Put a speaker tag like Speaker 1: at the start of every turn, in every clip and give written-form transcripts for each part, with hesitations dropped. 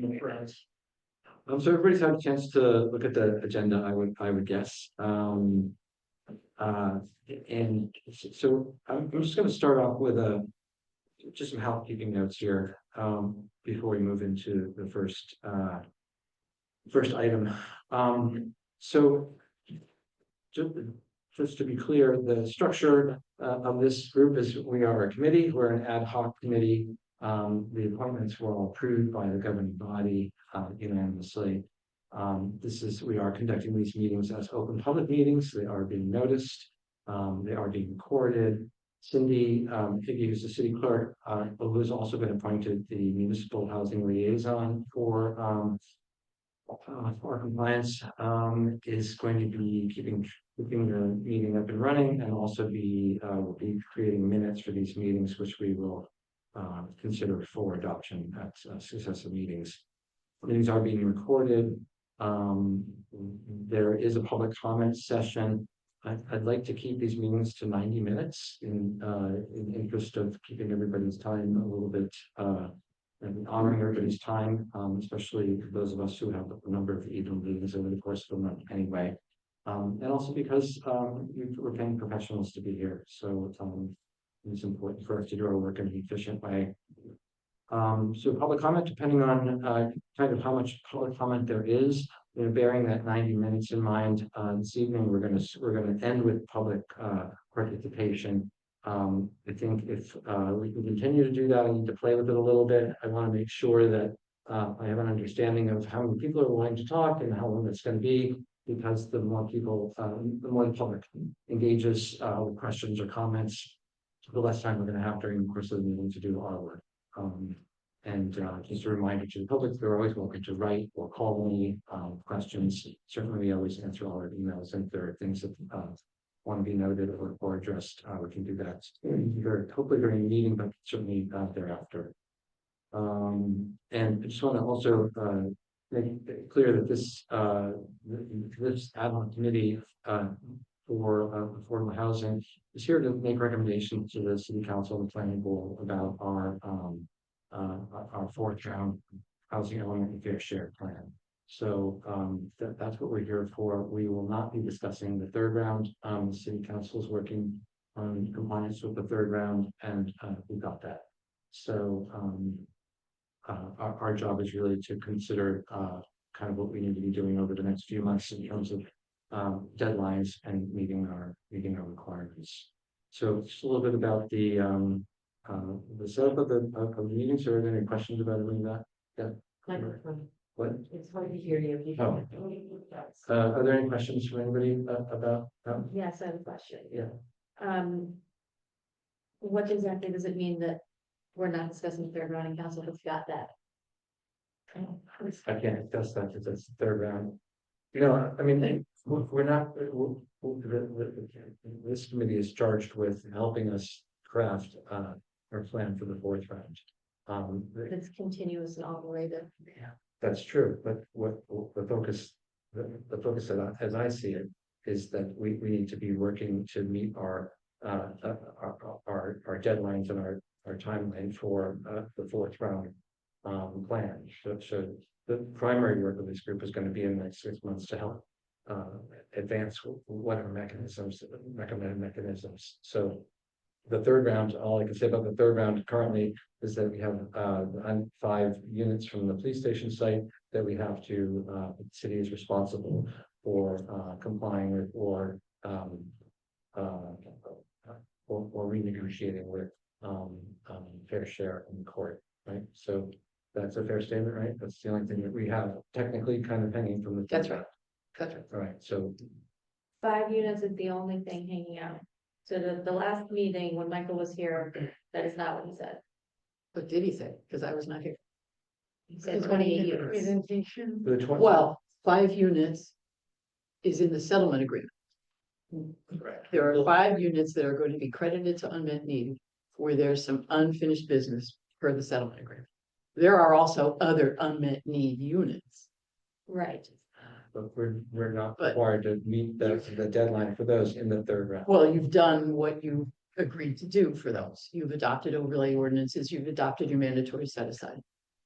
Speaker 1: So everybody's had a chance to look at the agenda, I would guess. And so I'm just going to start off with just some housekeeping notes here before we move into the first item. So just to be clear, the structure of this group is we are a committee, we're an ad hoc committee. The appointments were all approved by the governing body unanimously. We are conducting these meetings as open public meetings. They are being noticed. They are being recorded. Cindy Higgy, who's the city clerk, who has also been appointed the municipal housing liaison for compliance, is going to be keeping the meeting up and running, and also will be creating minutes for these meetings, which we will consider for adoption at successive meetings. Meetings are being recorded. There is a public comment session. I'd like to keep these meetings to 90 minutes in interest of keeping everybody's time a little bit and honoring everybody's time, especially those of us who have a number of evening meetings over the course of the month anyway. And also because we're paying professionals to be here. So it's important for us to do our work in an efficient way. So public comment, depending on kind of how much public comment there is, bearing that 90 minutes in mind, this evening we're going to end with public participation. I think if we can continue to do that, I need to play with it a little bit. I want to make sure that I have an understanding of how many people are willing to talk and how long it's going to be, because the more people, the more the public engages with questions or comments, the less time we're going to have during the course of the meeting to do our work. And just a reminder to the public, they're always welcome to write or call me questions. Certainly, we always answer all our emails, and if there are things that want to be noted or addressed, we can do that hopefully during the meeting, but certainly thereafter. And I just want to also make it clear that this ad hoc committee for affordable housing is here to make recommendations to the city council and planning board about our fourth round housing element and fair share plan. So that's what we're here for. We will not be discussing the third round. The city council is working on compliance with the third round, and we got that. So our job is really to consider kind of what we need to be doing over the next few months in terms of deadlines and meeting our requirements. So just a little bit about the setup of the meetings. Are there any questions about any of that? Yeah. What?
Speaker 2: It's hard to hear you.
Speaker 1: Oh. Are there any questions from anybody about that?
Speaker 2: Yes, I have a question.
Speaker 1: Yeah.
Speaker 2: What exactly does it mean that we're not discussing the third round, and council has got that?
Speaker 1: I can't discuss that because it's the third round. I mean, we're not. This committee is charged with helping us craft our plan for the fourth round.
Speaker 2: It's continuous and operative.
Speaker 1: Yeah, that's true. But what the focus that as I see it is that we need to be working to meet our deadlines and our timeline for the fourth round plan. So the primary work of this group is going to be in the next 6 months to help advance whatever recommended mechanisms. So the third round, all I can say about the third round currently is that we have 5 units from the police station site that we have to, the city is responsible for complying with or renegotiating with fair share in court, right? So that's a fair statement, right? That's the only thing that we have technically kind of hanging from the.
Speaker 3: That's right. That's right.
Speaker 1: All right. So
Speaker 2: 5 units is the only thing hanging out. So the last meeting when Michael was here, that is not what he said.
Speaker 3: What did he say? Because I was not here.
Speaker 2: He said 28 units.
Speaker 3: Presentation.
Speaker 1: for the 20.
Speaker 3: Well, 5 units is in the settlement agreement.
Speaker 1: Correct.
Speaker 3: There are 5 units that are going to be credited to unmet need where there's some unfinished business per the settlement agreement. There are also other unmet need units.
Speaker 2: Right.
Speaker 1: But we're not required to meet the deadline for those in the third round.
Speaker 3: Well, you've done what you agreed to do for those. You've adopted overlay ordinances. You've adopted your mandatory set aside.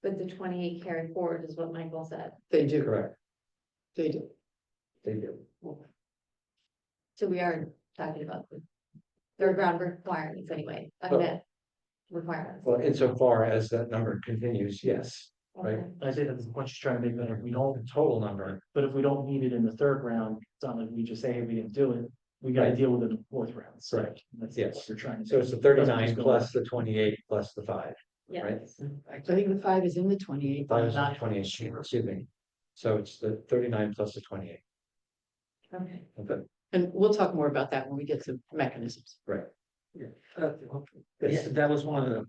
Speaker 2: But the 28 carry forward is what Michael said.
Speaker 3: They do,
Speaker 1: Correct,
Speaker 3: they do.
Speaker 1: they do.
Speaker 2: So we are talking about the third round requirements anyway,
Speaker 1: But-
Speaker 2: unmet requirements.
Speaker 1: Well, insofar as that number continues, yes, right.
Speaker 2: Okay.
Speaker 4: I say that's the point she's trying to make better. We don't,
Speaker 1: The total number,
Speaker 4: but if we don't need it in the third round, it's not like we just say, hey, we didn't do it. We gotta
Speaker 1: Right.
Speaker 4: deal with it in the fourth round. So
Speaker 1: Correct.
Speaker 4: That's
Speaker 1: Yes.
Speaker 4: what we're trying to.
Speaker 1: so it's the 39 plus the 28 plus the 5.
Speaker 2: Yeah.
Speaker 1: Right.
Speaker 3: I think the 5 is in the 28. but
Speaker 1: 5
Speaker 3: I'm
Speaker 1: is
Speaker 3: not
Speaker 1: 28,
Speaker 3: sure.
Speaker 1: excuse me. So it's the 39 plus the 28.
Speaker 2: Okay.
Speaker 1: Okay,
Speaker 3: And we'll talk more about that when we get to mechanisms.
Speaker 1: right.
Speaker 5: Yeah, that was one of the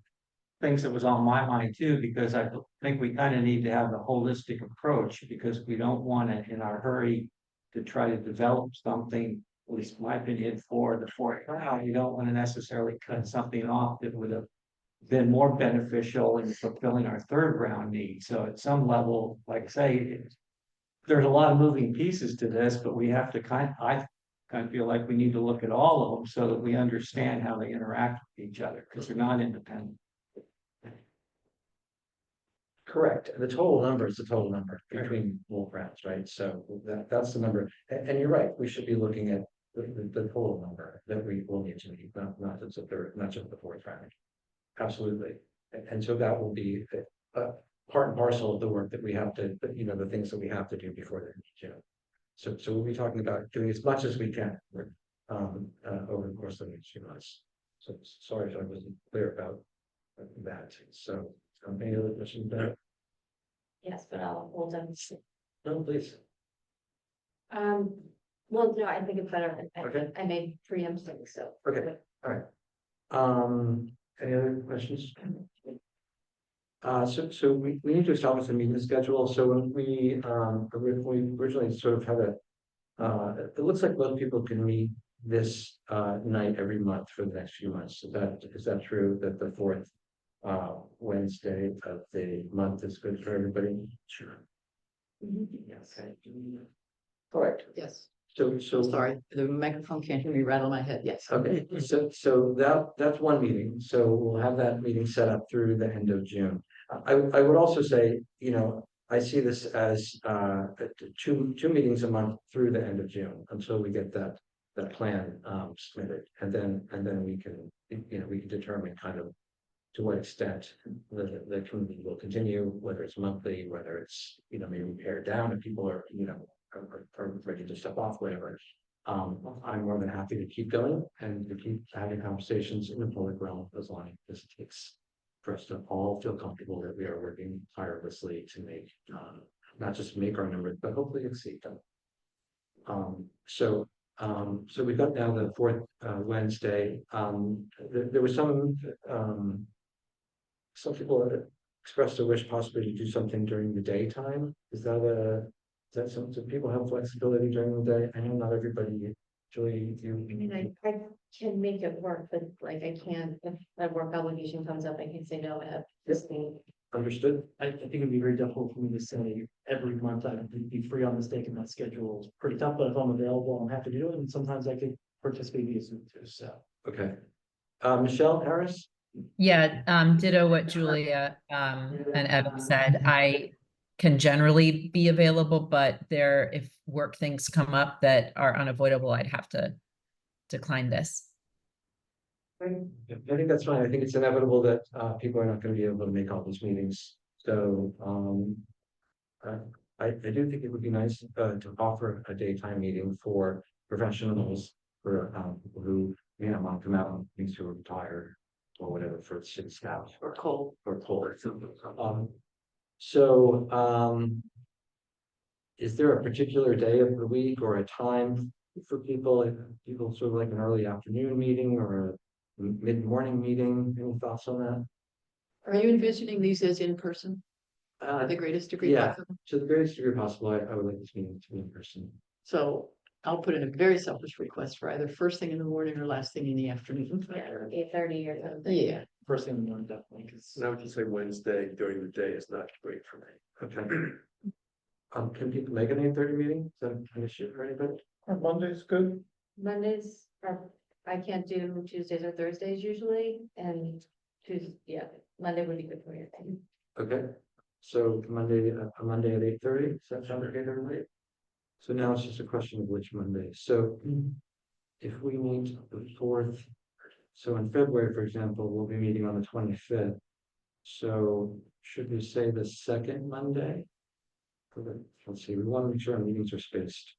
Speaker 5: things that was on my mind too, because I think we kind of need to have a holistic approach, because we don't want to, in our hurry, to try to develop something, at least my opinion, for the fourth round, you don't want to necessarily cut something off that would have been more beneficial in fulfilling our third round needs. So at some level, like I say, there's a lot of moving pieces to this, but we have to I kind of feel like we need to look at all of them so that we understand how they interact with each other, because they're not independent.
Speaker 1: Correct. The total number is the total number between both rounds, right? So that's the number. And you're right, we should be looking at the total number that we will need to meet, not just the third, not just the fourth round. Absolutely. And so that will be part and parcel of the work that we have to, the things that we have to do before the end of June. So we'll be talking about doing as much as we can over the course of the next few months. So sorry if I wasn't clear about that. So any other questions there?
Speaker 2: Yes, but I'll hold them.
Speaker 1: No, please.
Speaker 2: Well, no, I think it's better.
Speaker 1: Okay.
Speaker 2: I made preempting, so.
Speaker 1: Okay. All right. Any other questions? So we need to establish a meeting schedule. So when we originally sort of had it looks like most people can meet this night every month for the next few months. Is that true, that the fourth Wednesday of the month is good for everybody? Sure.
Speaker 2: Yes.
Speaker 1: Okay. All right.
Speaker 3: Yes,
Speaker 1: So
Speaker 3: sorry, the microphone can't hear me rattle my head, yes.
Speaker 1: Okay, so that's one meeting, so we'll have that meeting set up through the end of June. I would also say, I see this as two meetings a month through the end of June until we get that plan submitted, and then we can, we can determine kind of to what extent the community will continue, whether it's monthly, whether it's, maybe pared down if people are, are ready to step off, whatever. I'm more than happy to keep going and to keep having conversations in the public realm as long as it takes for us to all feel comfortable that we are working tirelessly to make, not just make our numbers, but hopefully exceed them. So we've got now the fourth Wednesday. There was some people expressed a wish possibly to do something during the daytime. Is that some, do people have flexibility during the day? I know not everybody, Julie, you.
Speaker 2: I mean, I can make it work, but like I can't, if a work obligation comes up, I can say no, I have this thing.
Speaker 1: Understood?
Speaker 4: I think it'd be very difficult for me to say every month I would be free on this day, and that schedule is pretty tough, but if I'm available, I'm happy to do it, and sometimes I could participate via Zoom too, so.
Speaker 1: Okay. Michelle Harris?
Speaker 6: Yeah, ditto what Julia and Evan said. I can generally be available, but if work things come up that are unavoidable, I'd have to decline this.
Speaker 1: I think that's fine. I think it's inevitable that people are not going to be able to make all these meetings. So I do think it would be nice to offer a daytime meeting for professionals, for people who may not want to come out on things who are retired or whatever, for city staff
Speaker 3: Or cold.
Speaker 1: or cold. So is there a particular day of the week or a time for people? People sort of like an early afternoon meeting or a mid-morning meeting? Any thoughts on that?
Speaker 3: Are you envisioning these as in person? To the greatest degree
Speaker 1: yeah.
Speaker 3: possible?
Speaker 1: To the greatest degree possible, I would like this meeting to be in person.
Speaker 3: So I'll put in a very selfish request for either first thing in the morning or last thing in the afternoon.
Speaker 2: Yeah, 8:30 or something.
Speaker 3: Yeah,
Speaker 4: First thing in the morning, definitely, because
Speaker 7: I would just say Wednesday during the day is not great for me.
Speaker 1: Okay. Can people make an 8:30 meeting? Is that an issue for anybody?
Speaker 7: Monday's good.
Speaker 2: Mondays are, I can't do Tuesdays or Thursdays usually, and Monday would be good for me.
Speaker 1: Okay. So Monday, a Monday at 8:30, does that sound okay to everybody? So now it's just a question of which Monday, so if we meet the 4th, so in February, for example, we'll be meeting on the 25th. So should we say the second Monday? Let's see, we want to make sure our meetings are spaced.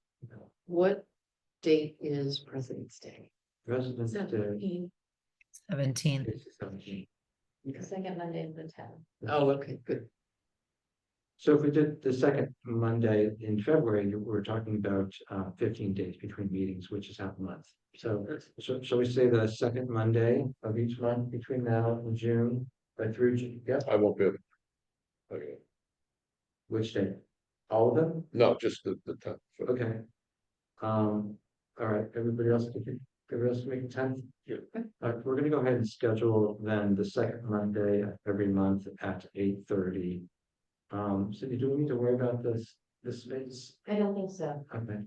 Speaker 3: What date is President's Day?
Speaker 1: President's Day.
Speaker 6: 17.
Speaker 1: is the 17th.
Speaker 2: The second Monday is the 10th.
Speaker 3: Oh, okay, good.
Speaker 1: So if we did the second Monday in February, we're talking about 15 days between meetings, which is half a month. So shall we say the second Monday of each month between now and June, right through June? Yep.
Speaker 7: I won't be able. Okay,
Speaker 1: Which day? All of them?
Speaker 7: no, just the tenth.
Speaker 1: Okay. All right, everybody else can make a 10th?
Speaker 7: Yeah.
Speaker 1: We're gonna go ahead and schedule then the second Monday of every month at 8:30. So do we need to worry about this space?
Speaker 8: I don't think so.
Speaker 1: Okay,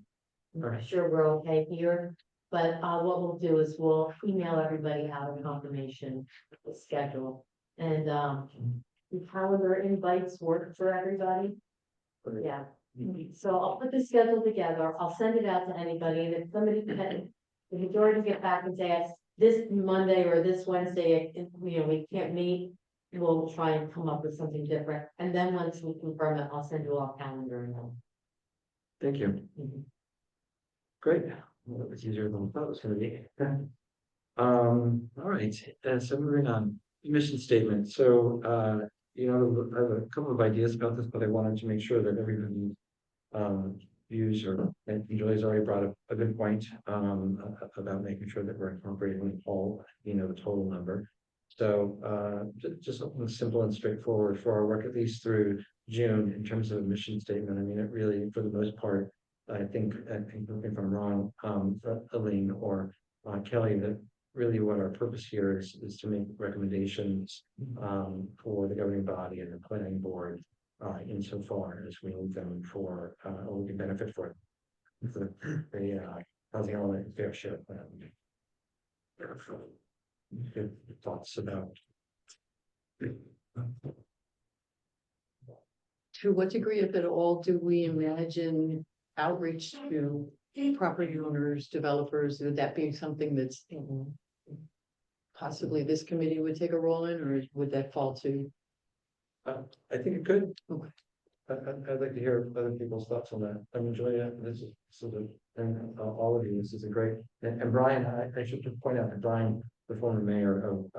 Speaker 8: I'm
Speaker 1: Alright.
Speaker 8: sure we're okay here, but what we'll do is we'll email everybody out a confirmation of the schedule. And the calendar invites work for everybody.
Speaker 1: Great.
Speaker 8: Yeah, so I'll put the schedule together, I'll send it out to anybody, and if somebody can, the majority get back and say, this Monday or this Wednesday, we can't meet. We'll try and come up with something different, and then once we confirm it, I'll send you all calendar and all.
Speaker 1: thank you. Great. Well, that was easier than I thought it was gonna be. All right, so moving on, mission statement. So, I have a couple of ideas about this, but I wanted to make sure that everybody views and Julie's already brought up a good point about making sure that we're incorporating the whole, the total number. So just something simple and straightforward for our work, at least through June, in terms of a mission statement. I mean, it really, for the most part, I think if I'm wrong, Elaine or Kelly, that really what our purpose here is to make recommendations for the governing body and the planning board insofar as we need them for or we can benefit for the housing element fair share plan. Good thoughts about.
Speaker 3: To what degree, if at all, do we imagine outreach to property owners, developers? Would that be something that's possibly this committee would take a role in, or would that fall to?
Speaker 1: I think it could.
Speaker 3: Okay.
Speaker 1: I'd like to hear other people's thoughts on that. I mean, Julia, this is sort of, and all of you, this is a great, and Brian, I should just point out that Brian, the former mayor of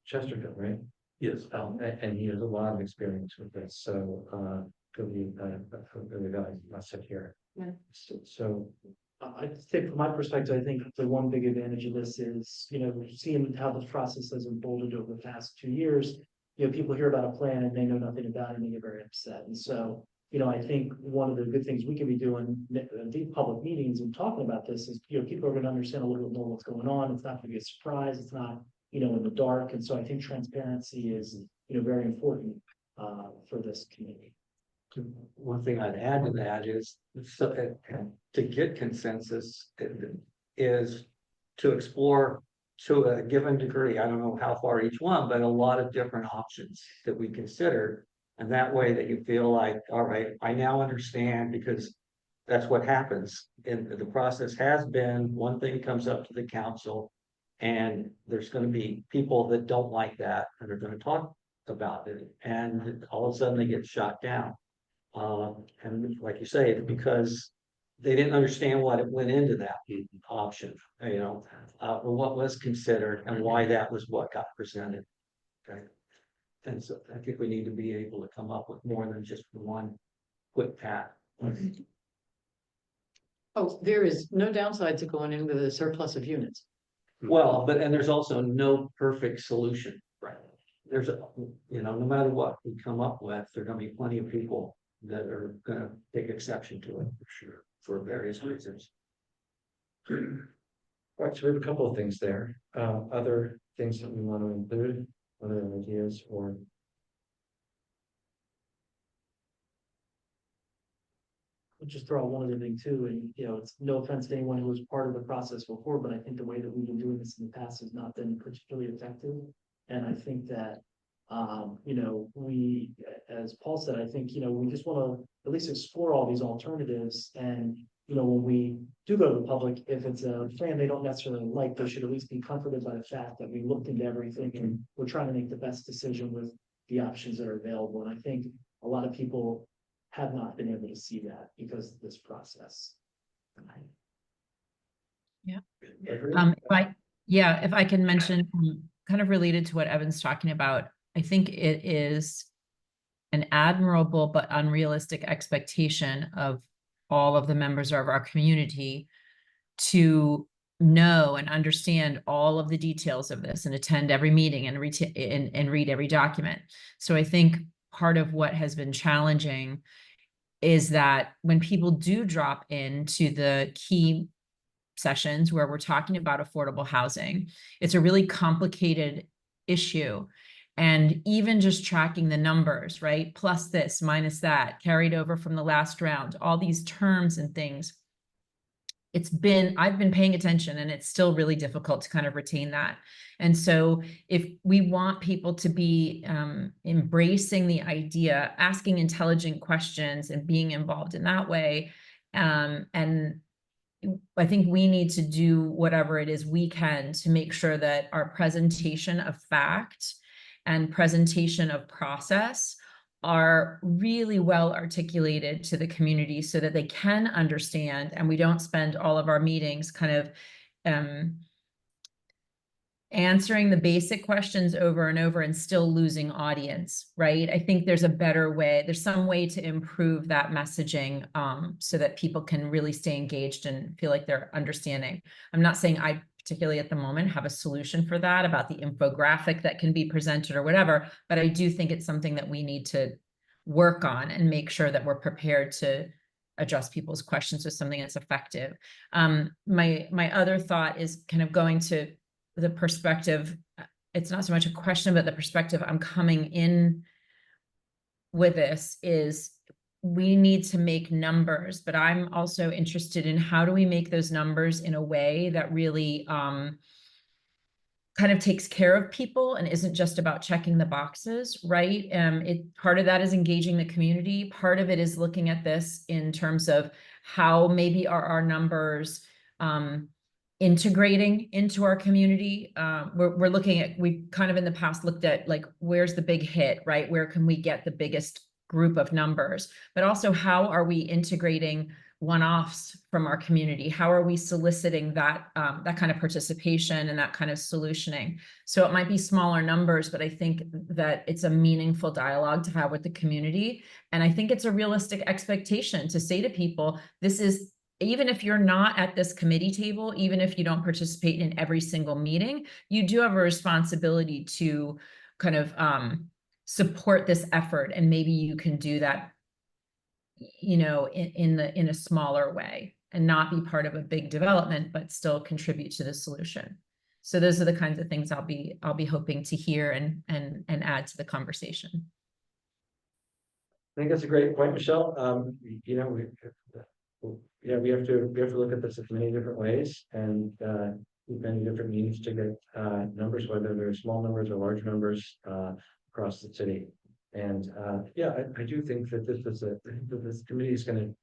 Speaker 1: Chesterfield, right?
Speaker 7: Yes.
Speaker 1: And he has a lot of experience with this, so could be the guy must sit here.
Speaker 2: Yeah.
Speaker 1: So
Speaker 4: I think from my perspective, I think the one big advantage of this is, seeing how the process has unfolded over the past 2 years. People hear about a plan and they know nothing about it and they get very upset. And so, I think one of the good things we can be doing in deep public meetings and talking about this is, people are going to understand a little bit more what's going on. It's not going to be a surprise. It's not, in the dark. And so I think transparency is, very important for this community.
Speaker 5: One thing I'd add to that is, so, to get consensus is to explore to a given degree, I don't know how far each one, but a lot of different options that we consider. And that way that you feel like, all right, I now understand, because that's what happens. And the process has been, one thing comes up to the council, and there's going to be people that don't like that and are going to talk about it. And all of a sudden they get shot down. And like you say, it's because they didn't understand what it went into that option, or what was considered and why that was what got presented. Okay. And so I think we need to be able to come up with more than just one quick path.
Speaker 3: Oh, there is no downside to going in with a surplus of units.
Speaker 5: Well, and there's also no perfect solution. Right. There's no matter what we come up with, there are gonna be plenty of people that are gonna take exception to it, for sure, for various reasons.
Speaker 1: all right, so we have a couple of things there. Other things that we want to include, other ideas or.
Speaker 4: I'll just throw out one other thing too, and it's no offense to anyone who was part of the process before, but I think the way that we've been doing this in the past has not been particularly effective. And I think that We, as Paul said, I think, we just want to at least explore all these alternatives and, when we do go to the public, if it's a plan they don't necessarily like, they should at least be comforted by the fact that we looked into everything and we're trying to make the best decision with the options that are available. And I think a lot of people have not been able to see that because of this process.
Speaker 6: If I can mention, kind of related to what Evan's talking about, I think it is an admirable but unrealistic expectation of all of the members of our community to know and understand all of the details of this and attend every meeting and read every document. So I think part of what has been challenging is that when people do drop into the key sessions where we're talking about affordable housing, it's a really complicated issue. And even just tracking the numbers, right? Plus this, minus that, carried over from the last round, all these terms and things. I've been paying attention, and it's still really difficult to kind of retain that. And so if we want people to be embracing the idea, asking intelligent questions and being involved in that way, and I think we need to do whatever it is we can to make sure that our presentation of fact and presentation of process are really well articulated to the community so that they can understand, and we don't spend all of our meetings kind of answering the basic questions over and over and still losing audience, right? I think there's a better way. There's some way to improve that messaging so that people can really stay engaged and feel like they're understanding. I'm not saying I particularly at the moment have a solution for that about the infographic that can be presented or whatever, but I do think it's something that we need to work on and make sure that we're prepared to address people's questions with something that's effective. My other thought is kind of going to the perspective. It's not so much a question, but the perspective I'm coming in with this is we need to make numbers, but I'm also interested in how do we make those numbers in a way that really kind of takes care of people and isn't just about checking the boxes, right? Part of that is engaging the community. Part of it is looking at this in terms of how maybe are our numbers integrating into our community. We're looking at, we've kind of in the past looked at like, where's the big hit, right? Where can we get the biggest group of numbers? But also how are we integrating one-offs from our community? How are we soliciting that that kind of participation and that kind of solutioning? So it might be smaller numbers, but I think that it's a meaningful dialogue to have with the community. And I think it's a realistic expectation to say to people, this is, even if you're not at this committee table, even if you don't participate in every single meeting, you do have a responsibility to kind of support this effort. And maybe you can do that, you know, in a smaller way and not be part of a big development, but still contribute to the solution. So those are the kinds of things I'll be hoping to hear and add to the conversation.
Speaker 1: I think that's a great point, Michelle. You know, we have to look at this in many different ways and many different means to get numbers, whether they're small numbers or large numbers across the city. And I do think that this committee is going to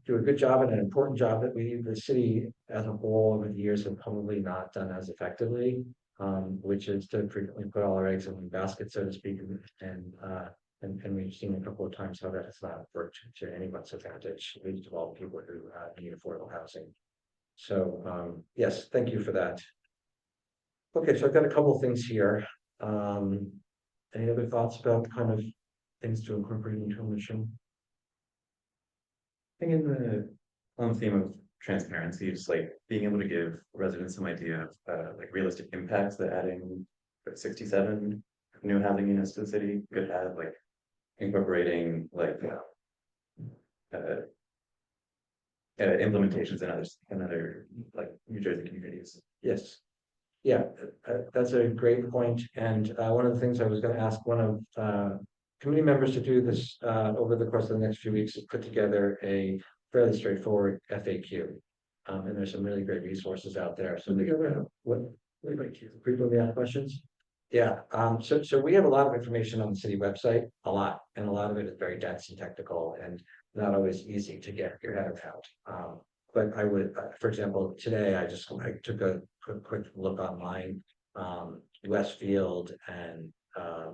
Speaker 1: do a good job and an important job that the city as a whole over the years have probably not done as effectively, which is to frequently put all our eggs in one basket, so to speak, and we've seen a couple of times how that has not worked to anyone's advantage, least of all people who need affordable housing. So yes, thank you for that. Okay, so I've got a couple of things here. Any other thoughts about kind of things to incorporate into a mission?
Speaker 9: I think on the theme of transparency, just like being able to give residents some idea of like realistic impacts that adding 67 new housing units to the city could have, like incorporating like implementations in other like New Jersey communities.
Speaker 1: Yes. Yeah, that's a great point. And one of the things I was going to ask one of committee members to do this over the course of the next few weeks is put together a fairly straightforward FAQ. And there's some really great resources out there. So what frequently asked questions? Yeah, so we have a lot of information on the city website, a lot, and a lot of it is very dense and technical and not always easy to get your head around. But I would, for example, today I took a quick look online. Westfield and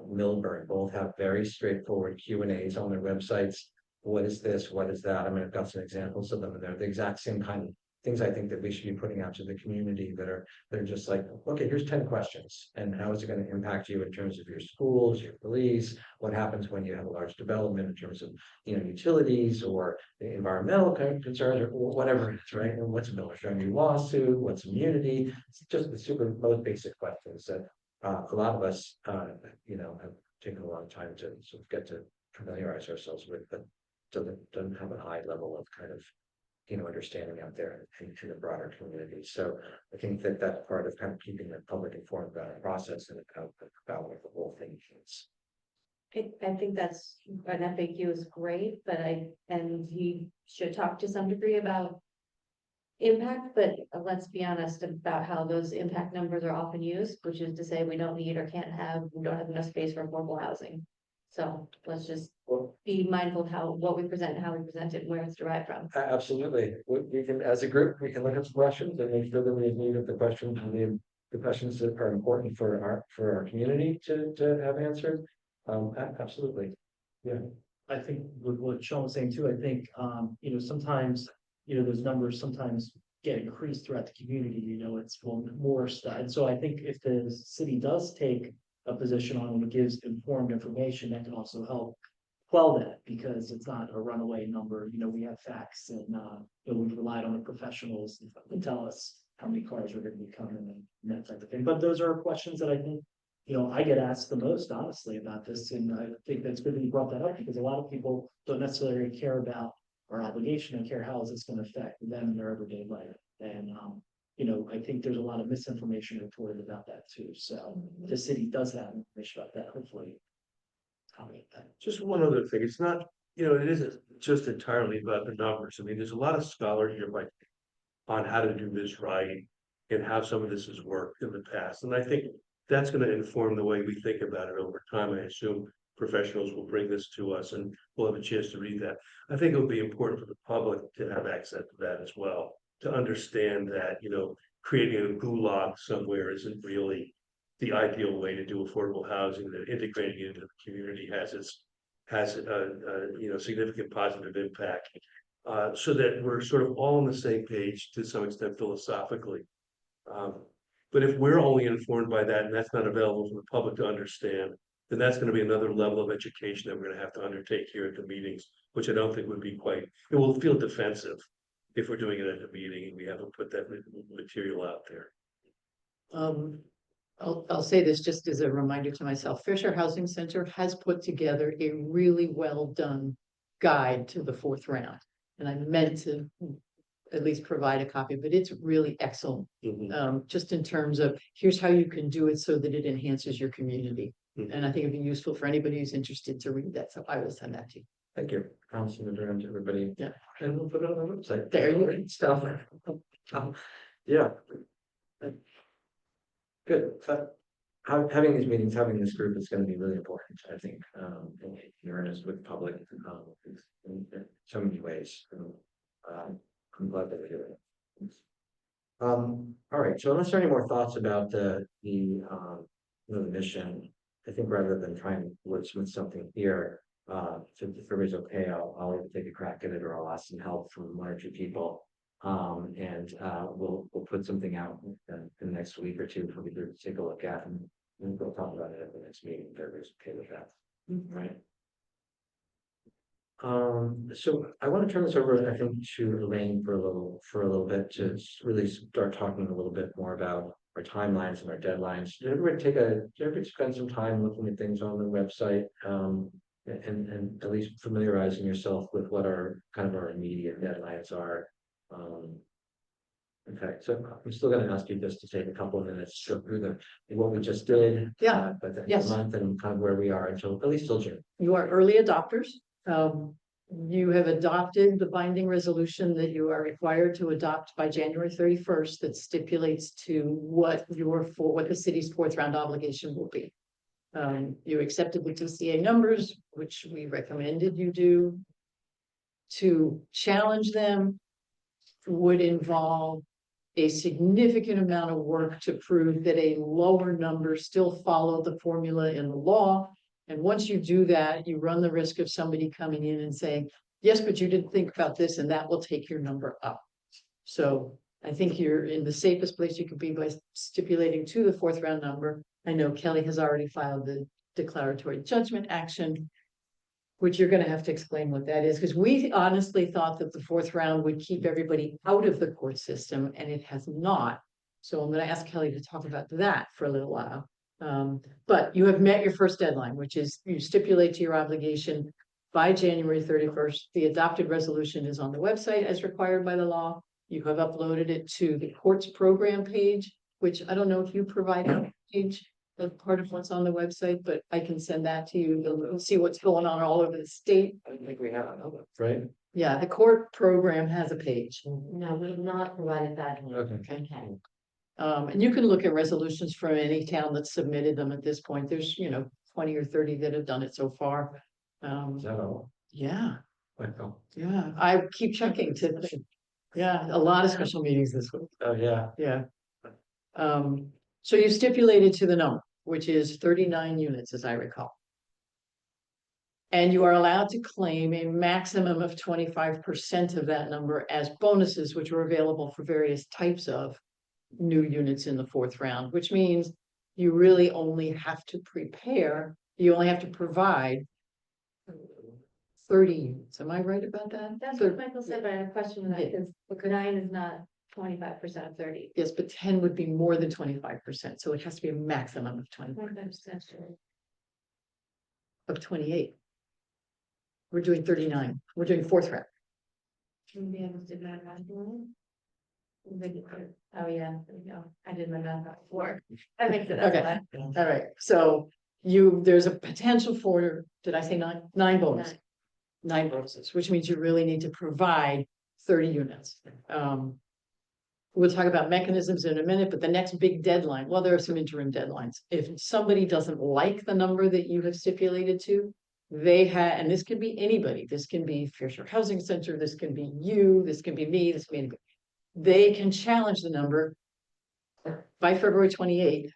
Speaker 1: Milburn both have very straightforward Q&As on their websites. What is this? What is that? I mean, I've got some examples of them, and they're the exact same kind of things I think that we should be putting out to the community that are, they're just like, okay, here's 10 questions. And how is it going to impact you in terms of your schools, your police? What happens when you have a large development in terms of, utilities or the environmental kind of concerns or whatever it is, right? And what's a military friendly lawsuit? What's immunity? It's just the super most basic questions that a lot of us, have taken a long time to sort of get to familiarize ourselves with, but doesn't have a high level of kind of understanding out there in the broader community. So I think that that's part of kind of keeping the public informed about the process and about what the whole thing is.
Speaker 2: I think that's, an FAQ is great, but and he should talk to some degree about impact, but let's be honest about how those impact numbers are often used, which is to say we don't need or we don't have enough space for affordable housing. So let's just be mindful of what we present, how we present it, and where it's derived from.
Speaker 1: Absolutely. We can, as a group, we can look at some questions and make sure that we meet the questions and the questions that are important for our community to have answered. Absolutely. Yeah.
Speaker 4: I think with what Sean was saying too, I think, sometimes, those numbers sometimes get increased throughout the community, it's more stuff. And so I think if the city does take a position on and gives informed information, that can also help quell that, because it's not a runaway number. We have facts and, we've relied on the professionals to tell us how many cars are going to be coming and that type of thing. But those are questions that I think, I get asked the most honestly about this. And I think that's good that you brought that up, because a lot of people don't necessarily care about our obligation and care how is this going to affect them in their everyday life. And, I think there's a lot of misinformation reported about that too. So the city does have information about that, hopefully.
Speaker 7: Just one other thing, it's not, it isn't just entirely about the numbers. I mean, there's a lot of scholarship like on how to do this right and how some of this has worked in the past. And I think that's going to inform the way we think about it over time. I assume professionals will bring this to us and we'll have a chance to read that. I think it would be important for the public to have access to that as well, to understand that, creating a gulag somewhere isn't really the ideal way to do affordable housing, that integrating it into the community has a significant positive impact, so that we're sort of all on the same page to some extent philosophically. But if we're only informed by that and that's not available for the public to understand, then that's going to be another level of education that we're going to have to undertake here at the meetings, which I don't think would be it will feel defensive if we're doing it at the meeting and we haven't put that material out there.
Speaker 3: I'll say this just as a reminder to myself. Fair Share Housing Center has put together a really well done guide to the fourth round. And I meant to at least provide a copy, but it's really excellent. Just in terms of here's how you can do it so that it enhances your community. And I think it'd be useful for anybody who's interested to read that. So I will send that to you.
Speaker 1: Thank you. I'll send it around to everybody.
Speaker 3: Yeah.
Speaker 1: And we'll put it on the website.
Speaker 3: There you go.
Speaker 1: Great stuff. Yeah. Good. Having these meetings, having this group is going to be really important, I think, in awareness with public in so many ways. I'm glad that we're doing it. All right. So unless there are any more thoughts about the mission, I think rather than trying to wordsmith something here, if everybody's okay, I'll either take a crack at it or I'll ask some help from one or two people. And we'll put something out in the next week or two for me to take a look at, and we'll talk about it at the next meeting if everybody's okay with that. Right. So I want to turn this over, I think, to Elaine for a little bit to really start talking a little bit more about our timelines and our deadlines. Did everybody spend some time looking at things on the website, and at least familiarizing yourself with what our immediate deadlines are? Okay, so I'm still going to ask you just to take a couple of minutes to go through what we just did.
Speaker 3: Yeah.
Speaker 1: But the
Speaker 3: Yes.
Speaker 1: month and kind of where we are at least till June.
Speaker 3: You are early adopters. You have adopted the binding resolution that you are required to adopt by January 31st that stipulates to what what the city's fourth round obligation will be. You accepted the TCA numbers, which we recommended you do. To challenge them would involve a significant amount of work to prove that a lower number still followed the formula in the law. And once you do that, you run the risk of somebody coming in and saying, yes, but you didn't think about this, and that will take your number up. So I think you're in the safest place you could be by stipulating to the fourth round number. I know Kelly has already filed the declaratory judgment action, which you're gonna have to explain what that is, because we honestly thought that the fourth round would keep everybody out of the court system, and it has not. So I'm gonna ask Kelly to talk about that for a little while. But you have met your first deadline, which is you stipulate to your obligation by January 31st. The adopted resolution is on the website as required by the law. You have uploaded it to the courts program page, which I don't know if you provide a page as part of what's on the website, but I can send that to you. You'll see what's going on all over the state.
Speaker 1: I think we have, right?
Speaker 3: Yeah, the court program has a page.
Speaker 8: No, we have not provided that.
Speaker 1: Okay.
Speaker 8: Okay.
Speaker 3: And you can look at resolutions from any town that submitted them at this point. There's, 20 or 30 that have done it so far.
Speaker 1: Is that all?
Speaker 3: Yeah,
Speaker 1: Like, oh,
Speaker 3: yeah, I keep checking to, yeah, a lot of special meetings this week.
Speaker 1: oh, yeah.
Speaker 3: Yeah. So you stipulated to the number, which is 39 units, as I recall. And you are allowed to claim a maximum of 25% of that number as bonuses, which are available for various types of new units in the fourth round, which means you really only have to provide 30 units. Am I right about that?
Speaker 2: That's
Speaker 3: So-
Speaker 2: what Michael said, but I have a question on that, because 9 is not 25% of 30.
Speaker 3: Yes, but 10 would be more than 25%, so it has to be a maximum of
Speaker 2: 25%
Speaker 3: of 28. We're doing 39. We're doing fourth round.
Speaker 2: Maybe I just did my math wrong. Oh, yeah, there we go. I did my math before. That makes it.
Speaker 3: Okay. All right, so there's a potential for, did I say nine bonus? Nine bonuses, which means you really need to provide 30 units. We'll talk about mechanisms in a minute, but the next big deadline, well, there are some interim deadlines. If somebody doesn't like the number that you have stipulated to, and this can be anybody, this can be Fair Share Housing Center, this can be you, this can be me, this can be anybody. They can challenge the number by February 28th,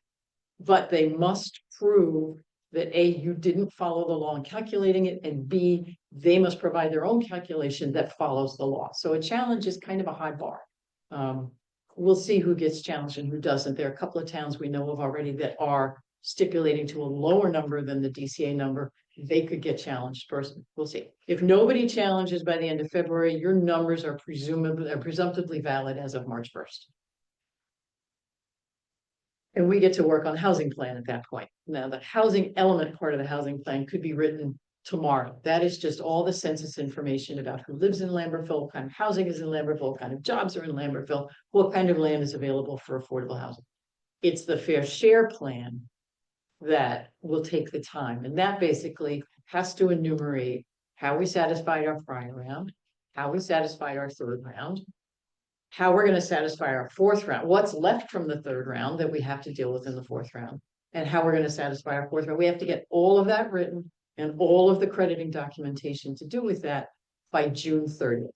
Speaker 3: but they must prove that A, you didn't follow the law in calculating it, and B, they must provide their own calculation that follows the law. So a challenge is kind of a high bar. We'll see who gets challenged and who doesn't. There are a couple of towns we know of already that are stipulating to a lower number than the DCA number. They could get challenged first. We'll see. If nobody challenges by the end of February, your numbers are presumptively valid as of March 1st. And we get to work on housing plan at that point. Now, the housing element part of the housing plan could be written tomorrow. That is just all the census information about who lives in Lambertville, what kind of housing is in Lambertville, what kind of jobs are in Lambertville, what kind of land is available for affordable housing. It's the fair share plan that will take the time. And that basically has to enumerate how we satisfied our prior round, how we satisfied our third round, how we're going to satisfy our fourth round, what's left from the third round that we have to deal with in the fourth round, and how we're going to satisfy our fourth round. We have to get all of that written and all of the crediting documentation to do with that by June 30th.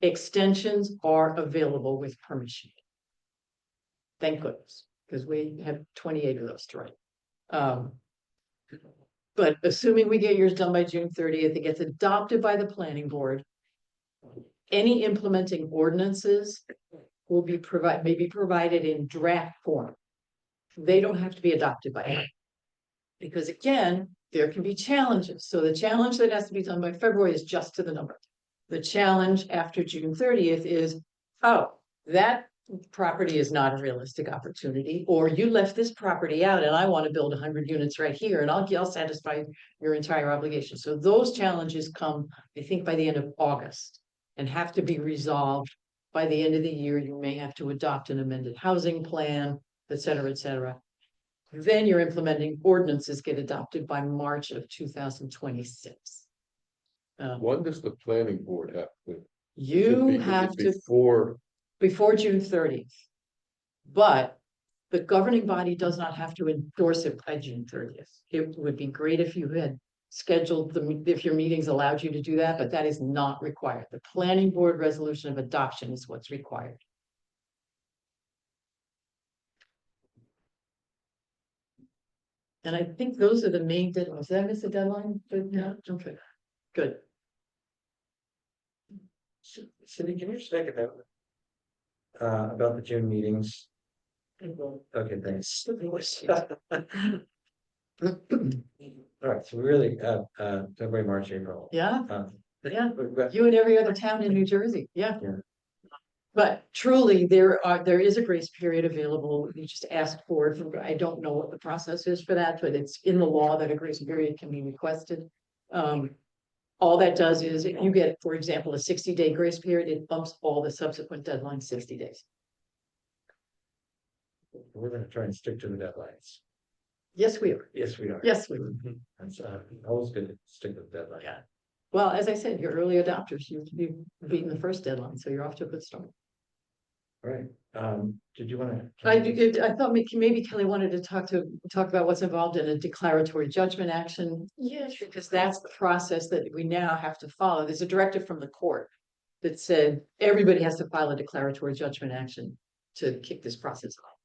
Speaker 3: Extensions are available with permission. Thank goodness, because we have 28 of those to write. But assuming we get yours done by June 30th, it gets adopted by the planning board. Any implementing ordinances will be may be provided in draft form. They don't have to be adopted by anyone. Because again, there can be challenges. So the challenge that has to be done by February is just to the number. The challenge after June 30th is, oh, that property is not a realistic opportunity, or you left this property out and I want to build 100 units right here and I'll satisfy your entire obligation. So those challenges come, I think, by the end of August and have to be resolved by the end of the year. You may have to adopt an amended housing plan, et cetera, et cetera. Then your implementing ordinances get adopted by March of 2026.
Speaker 7: When does the planning board have to?
Speaker 3: You have to before June 30th. But the governing body does not have to endorse it by June 30th. It would be great if you had scheduled if your meetings allowed you to do that, but that is not required. The planning board resolution of adoption is what's required. And I think those are the main deadlines. Did I miss a deadline? No, okay, good.
Speaker 1: Cindy, can you just make a note? About the June meetings? Okay, thanks. All right, so we really, February, March, April.
Speaker 3: Yeah, yeah.
Speaker 1: We've got-
Speaker 3: You and every other town in New Jersey, yeah.
Speaker 1: Yeah.
Speaker 3: But truly, there is a grace period available. You just ask for it. I don't know what the process is for that, but it's in the law that a grace period can be requested. All that does is if you get, for example, a 60-day grace period, it bumps all the subsequent deadlines 60 days.
Speaker 1: We're gonna try and stick to the deadlines.
Speaker 3: Yes, we are.
Speaker 1: Yes, we are.
Speaker 3: Yes, we are.
Speaker 1: That's always good to stick to the deadline.
Speaker 3: Yeah. Well, as I said, you're early adopters. You've beaten the first deadline, so you're off to a good start.
Speaker 1: All right, did you wanna?
Speaker 3: I thought maybe Kelly wanted to talk about what's involved in a declaratory judgment action. Yes, because that's the process that we now have to follow. There's a directive from the court that said everybody has to file a declaratory judgment action to kick this process off.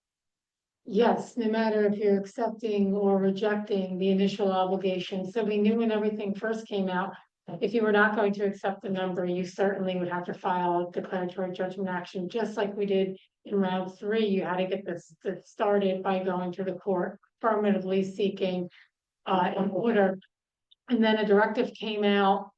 Speaker 10: Yes, no matter if you're accepting or rejecting the initial obligation. So we knew when everything first came out, if you were not going to accept the number, you certainly would have to file a declaratory judgment action, just like we did in round 3. You had to get this started by going to the court, affirmatively seeking an order. And then a directive came out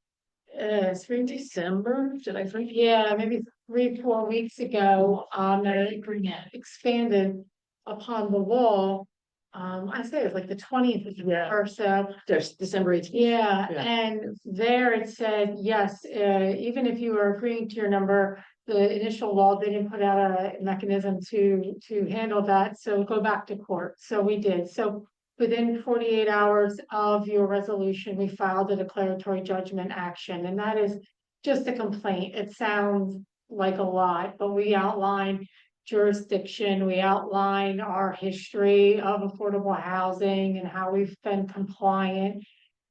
Speaker 10: through December, did I think? Yeah, maybe 3-4 weeks ago, that expanded upon the law. I say it was like the 20th or so.
Speaker 3: There's December 18th.
Speaker 10: Yeah,
Speaker 3: Yeah.
Speaker 10: and there it said, yes, even if you are agreeing to your number, the initial law didn't put out a mechanism to handle that, so go back to court. So we did. So within 48 hours of your resolution, we filed a declaratory judgment action, and that is just a complaint. It sounds like a lot, but we outline jurisdiction, we outline our history of affordable housing and how we've been compliant.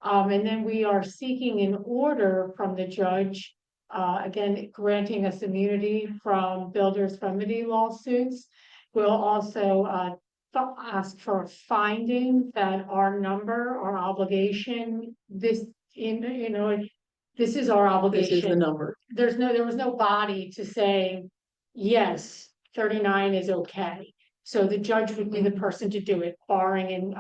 Speaker 10: And then we are seeking an order from the judge, again, granting us immunity from builders' remedy lawsuits. We'll also ask for a finding that our number, our obligation, this is our obligation.
Speaker 3: This is the number.
Speaker 10: There was no body to say, yes, 39 is okay. So the judge would be the person to do it, barring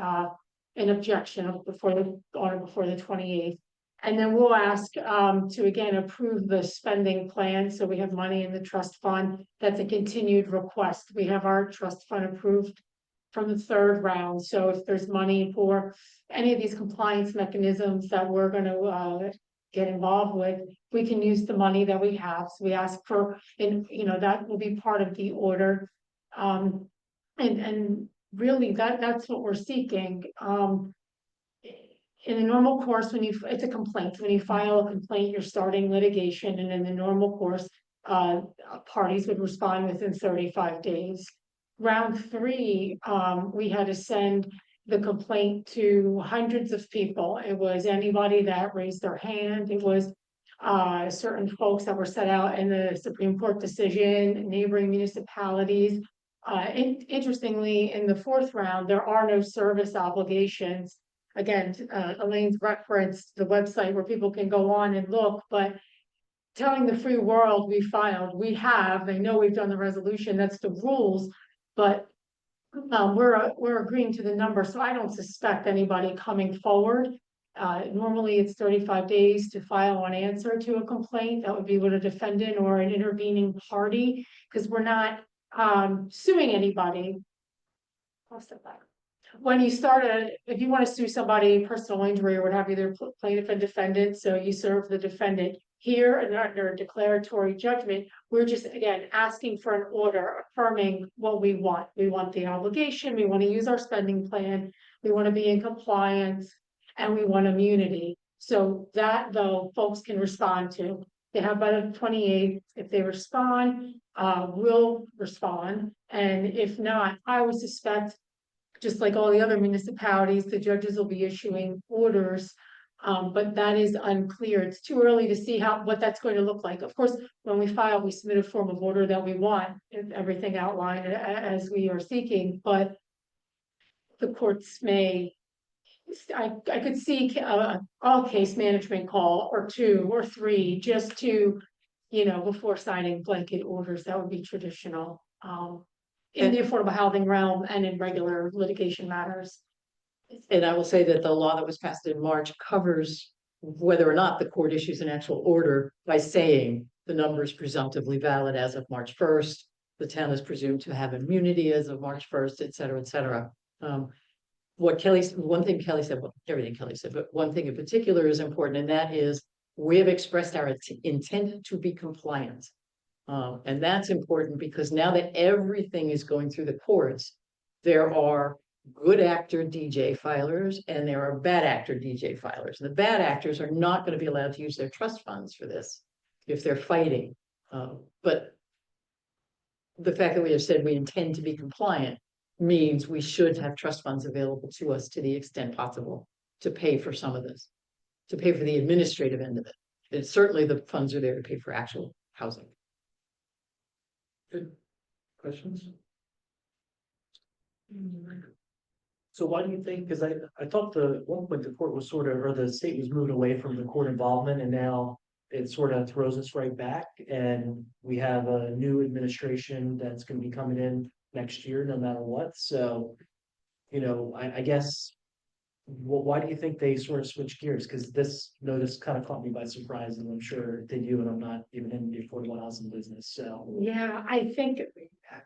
Speaker 10: an objection before the 28th. And then we'll ask to again approve the spending plan. So we have money in the trust fund. That's a continued request. We have our trust fund approved from the 3rd round. So if there's money for any of these compliance mechanisms that we're going to get involved with, we can use the money that we have. So we ask for, and that will be part of the order. And really that's what we're seeking. In the normal course, it's a complaint. When you file a complaint, you're starting litigation, and in the normal course, parties would respond within 35 days. Round 3, we had to send the complaint to hundreds of people. It was anybody that raised their hand. It was certain folks that were set out in the Supreme Court decision, neighboring municipalities. Interestingly, in the 4th round, there are no service obligations. Again, Elaine's referenced the website where people can go on and look, but telling the free world we filed, we have, they know we've done the resolution, that's the rules, but we're agreeing to the number, so I don't suspect anybody coming forward. Normally it's 35 days to file an answer to a complaint. That would be with a defendant or an intervening party, because we're not suing anybody. I'll step back. When you start if you want to sue somebody, personal injury or what have you, they're plaintiff and defendant, so you serve the defendant. Here and under declaratory judgment, we're just again asking for an order affirming what we want. We want the obligation, we want to use our spending plan, we want to be in compliance, and we want immunity. So that though, folks can respond to. They have by the 28th, if they respond, we'll respond. And if not, I would suspect, just like all the other municipalities, the judges will be issuing orders. But that is unclear. It's too early to see what that's going to look like. Of course, when we file, we submit a form of order that we want, everything outlined as we are seeking, but the courts may, I could see all case management call or 2 or 3, just to, before signing blanket orders. That would be traditional. In the affordable housing realm and in regular litigation matters.
Speaker 3: And I will say that the law that was passed in March covers whether or not the court issues an actual order by saying the number is presumptively valid as of March 1st. The town is presumed to have immunity as of March 1st, et cetera, et cetera. One thing Kelly said, well, everything Kelly said, but one thing in particular is important, and that is we have expressed our intent to be compliant. And that's important because now that everything is going through the courts, there are good actor DJ filers and there are bad actor DJ filers. The bad actors are not going to be allowed to use their trust funds for this if they're fighting. But the fact that we have said we intend to be compliant means we should have trust funds available to us to the extent possible to pay for some of this, to pay for the administrative end of it. And certainly the funds are there to pay for actual housing.
Speaker 1: Good. Questions?
Speaker 4: So why do you think, because I thought at one point the court was or the state was moving away from the court involvement, and now it sort of throws us right back, and we have a new administration that's gonna be coming in next year, no matter what, so, I guess, why do you think they sort of switch gears? Because this notice kind of caught me by surprise, and I'm sure they do, and I'm not even in the affordable housing business, so.
Speaker 10: Yeah, I think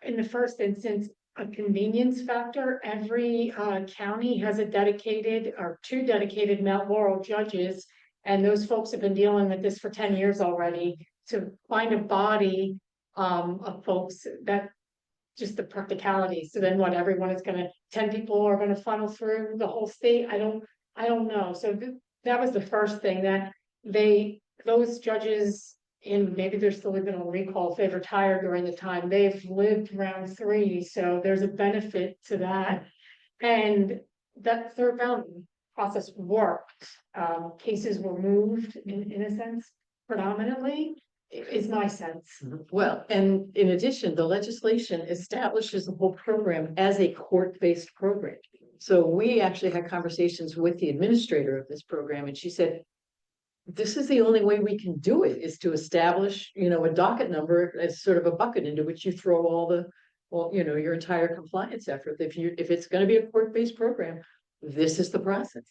Speaker 10: in the first instance, a convenience factor, every county has a dedicated or 2 dedicated Mount Laurel judges. And those folks have been dealing with this for 10 years already. To find a body of folks, that just the practicality. So then what, everyone is gonna, 10 people are gonna funnel through the whole state? I don't know. So that was the first thing, that those judges, and maybe they're still living on recall if they retired during the time, they've lived round 3, so there's a benefit to that. And that third round process worked. Cases were moved in a sense, predominantly, is my sense.
Speaker 3: Well, and in addition, the legislation establishes the whole program as a court-based program. So we actually had conversations with the administrator of this program, and she said, this is the only way we can do it, is to establish, a docket number as sort of a bucket into which you throw your entire compliance effort. If it's going to be a court-based program, this is the process.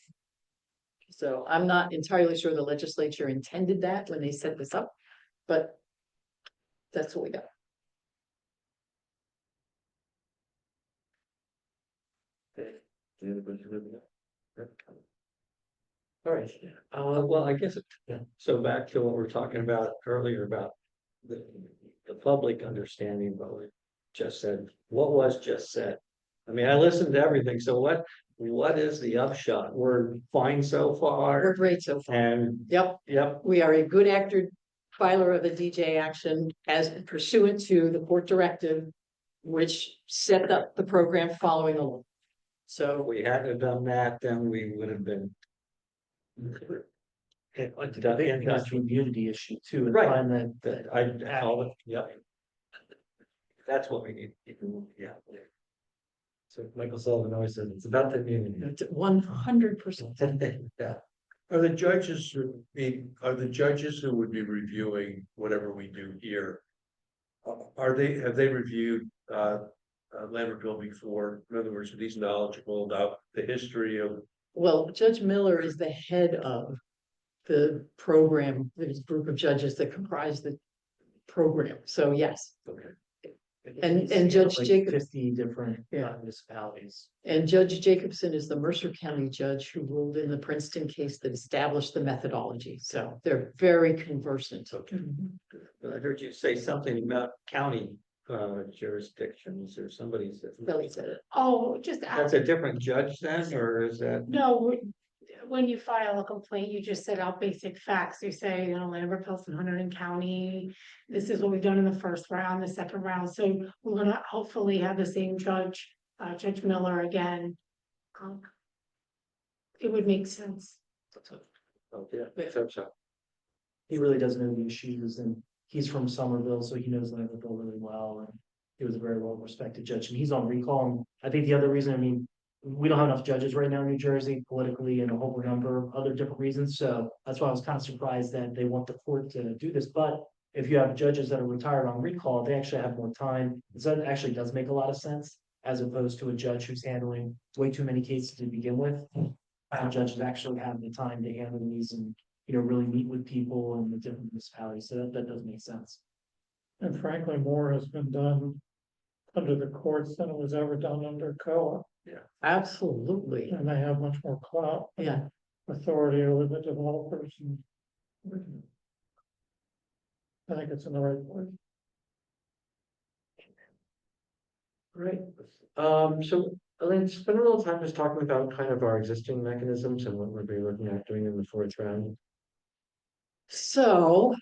Speaker 3: So I'm not entirely sure the legislature intended that when they set this up, but that's what we got.
Speaker 1: All right.
Speaker 5: Well, I guess, so back to what we we're talking about earlier about the public understanding what we just said, what was just said. I mean, I listened to everything, so what is the upshot? We're fine so far?
Speaker 3: We're great so far.
Speaker 5: And,
Speaker 3: Yep,
Speaker 5: yep,
Speaker 3: we are a good actor filer of a DJ action as pursuant to the court directive, which set up the program following the law.
Speaker 5: if
Speaker 3: So
Speaker 5: we hadn't done that, then we would have been.
Speaker 4: I think that's the immunity issue too, and
Speaker 5: Right.
Speaker 4: find that.
Speaker 5: Yep. That's what we need, yeah.
Speaker 1: So Michael Sullivan always says it's about the immunity.
Speaker 3: 100%.
Speaker 1: Yeah.
Speaker 7: Are the judges who would be reviewing whatever we do here? Have they reviewed Lambertville before? In other words, are these knowledgeable about the history of?
Speaker 3: Well, Judge Miller is the head of the program, there's a group of judges that comprise the program, so yes.
Speaker 7: Okay.
Speaker 3: And
Speaker 4: He's
Speaker 3: Judge
Speaker 4: like
Speaker 3: Jacob-
Speaker 4: 50 different
Speaker 3: Yeah.
Speaker 4: municipalities.
Speaker 3: And Judge Jacobson is the Mercer County judge who ruled in the Princeton case that established the methodology, so they're very conversant.
Speaker 5: I heard you say something about county jurisdictions or somebody said.
Speaker 3: Billy said it.
Speaker 10: Oh, just
Speaker 5: That's a different judge then, or is that?
Speaker 10: no, when you file a complaint, you just set out basic facts. You say, you know, Lambert, Pilsen, Hunterdon County. This is what we've done in the first round, the second round. So we're gonna hopefully have the same judge, Judge Miller again. It would make sense.
Speaker 1: Oh, yeah, so.
Speaker 4: He really does know the issues, and he's from Somerville, so he knows Lambertville really well, and he was a very well respected judge, and he's on recall. And I think the other reason, I mean, we don't have enough judges right now in New Jersey politically and a whole number of other different reasons, so that's why I was kind of surprised that they want the court to do this. But if you have judges that are retired on recall, they actually have more time, so that actually does make a lot of sense, as opposed to a judge who's handling way too many cases to begin with. Judges actually have the time to handle these and, you know, really meet with people and the different municipalities, so that does make sense.
Speaker 11: And frankly, more has been done under the courts than it was ever done under COA,
Speaker 3: Absolutely,
Speaker 11: and they have much more clout,
Speaker 3: yeah.
Speaker 11: authority over the developers and. I think it's in the right place.
Speaker 1: Great. So Elaine, spend a little time just talking about kind of our existing mechanisms and what we'll be looking at doing in the fourth round.
Speaker 3: So.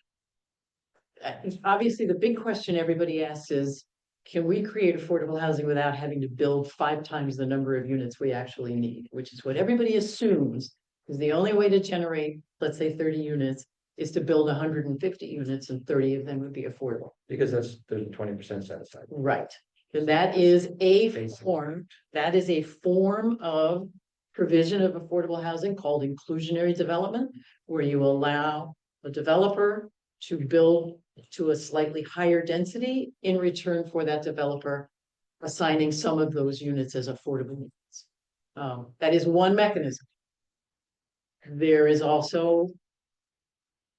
Speaker 3: Obviously, the big question everybody asks is, can we create affordable housing without having to build 5 times the number of units we actually need? Which is what everybody assumes is the only way to generate, let's say 30 units, is to build 150 units and 30 of them would be affordable.
Speaker 1: Because there's 20% set aside.
Speaker 3: Right. And that is a
Speaker 1: Basic.
Speaker 3: form of provision of affordable housing called inclusionary development, where you allow a developer to build to a slightly higher density in return for that developer assigning some of those units as affordable units. That is one mechanism. There is also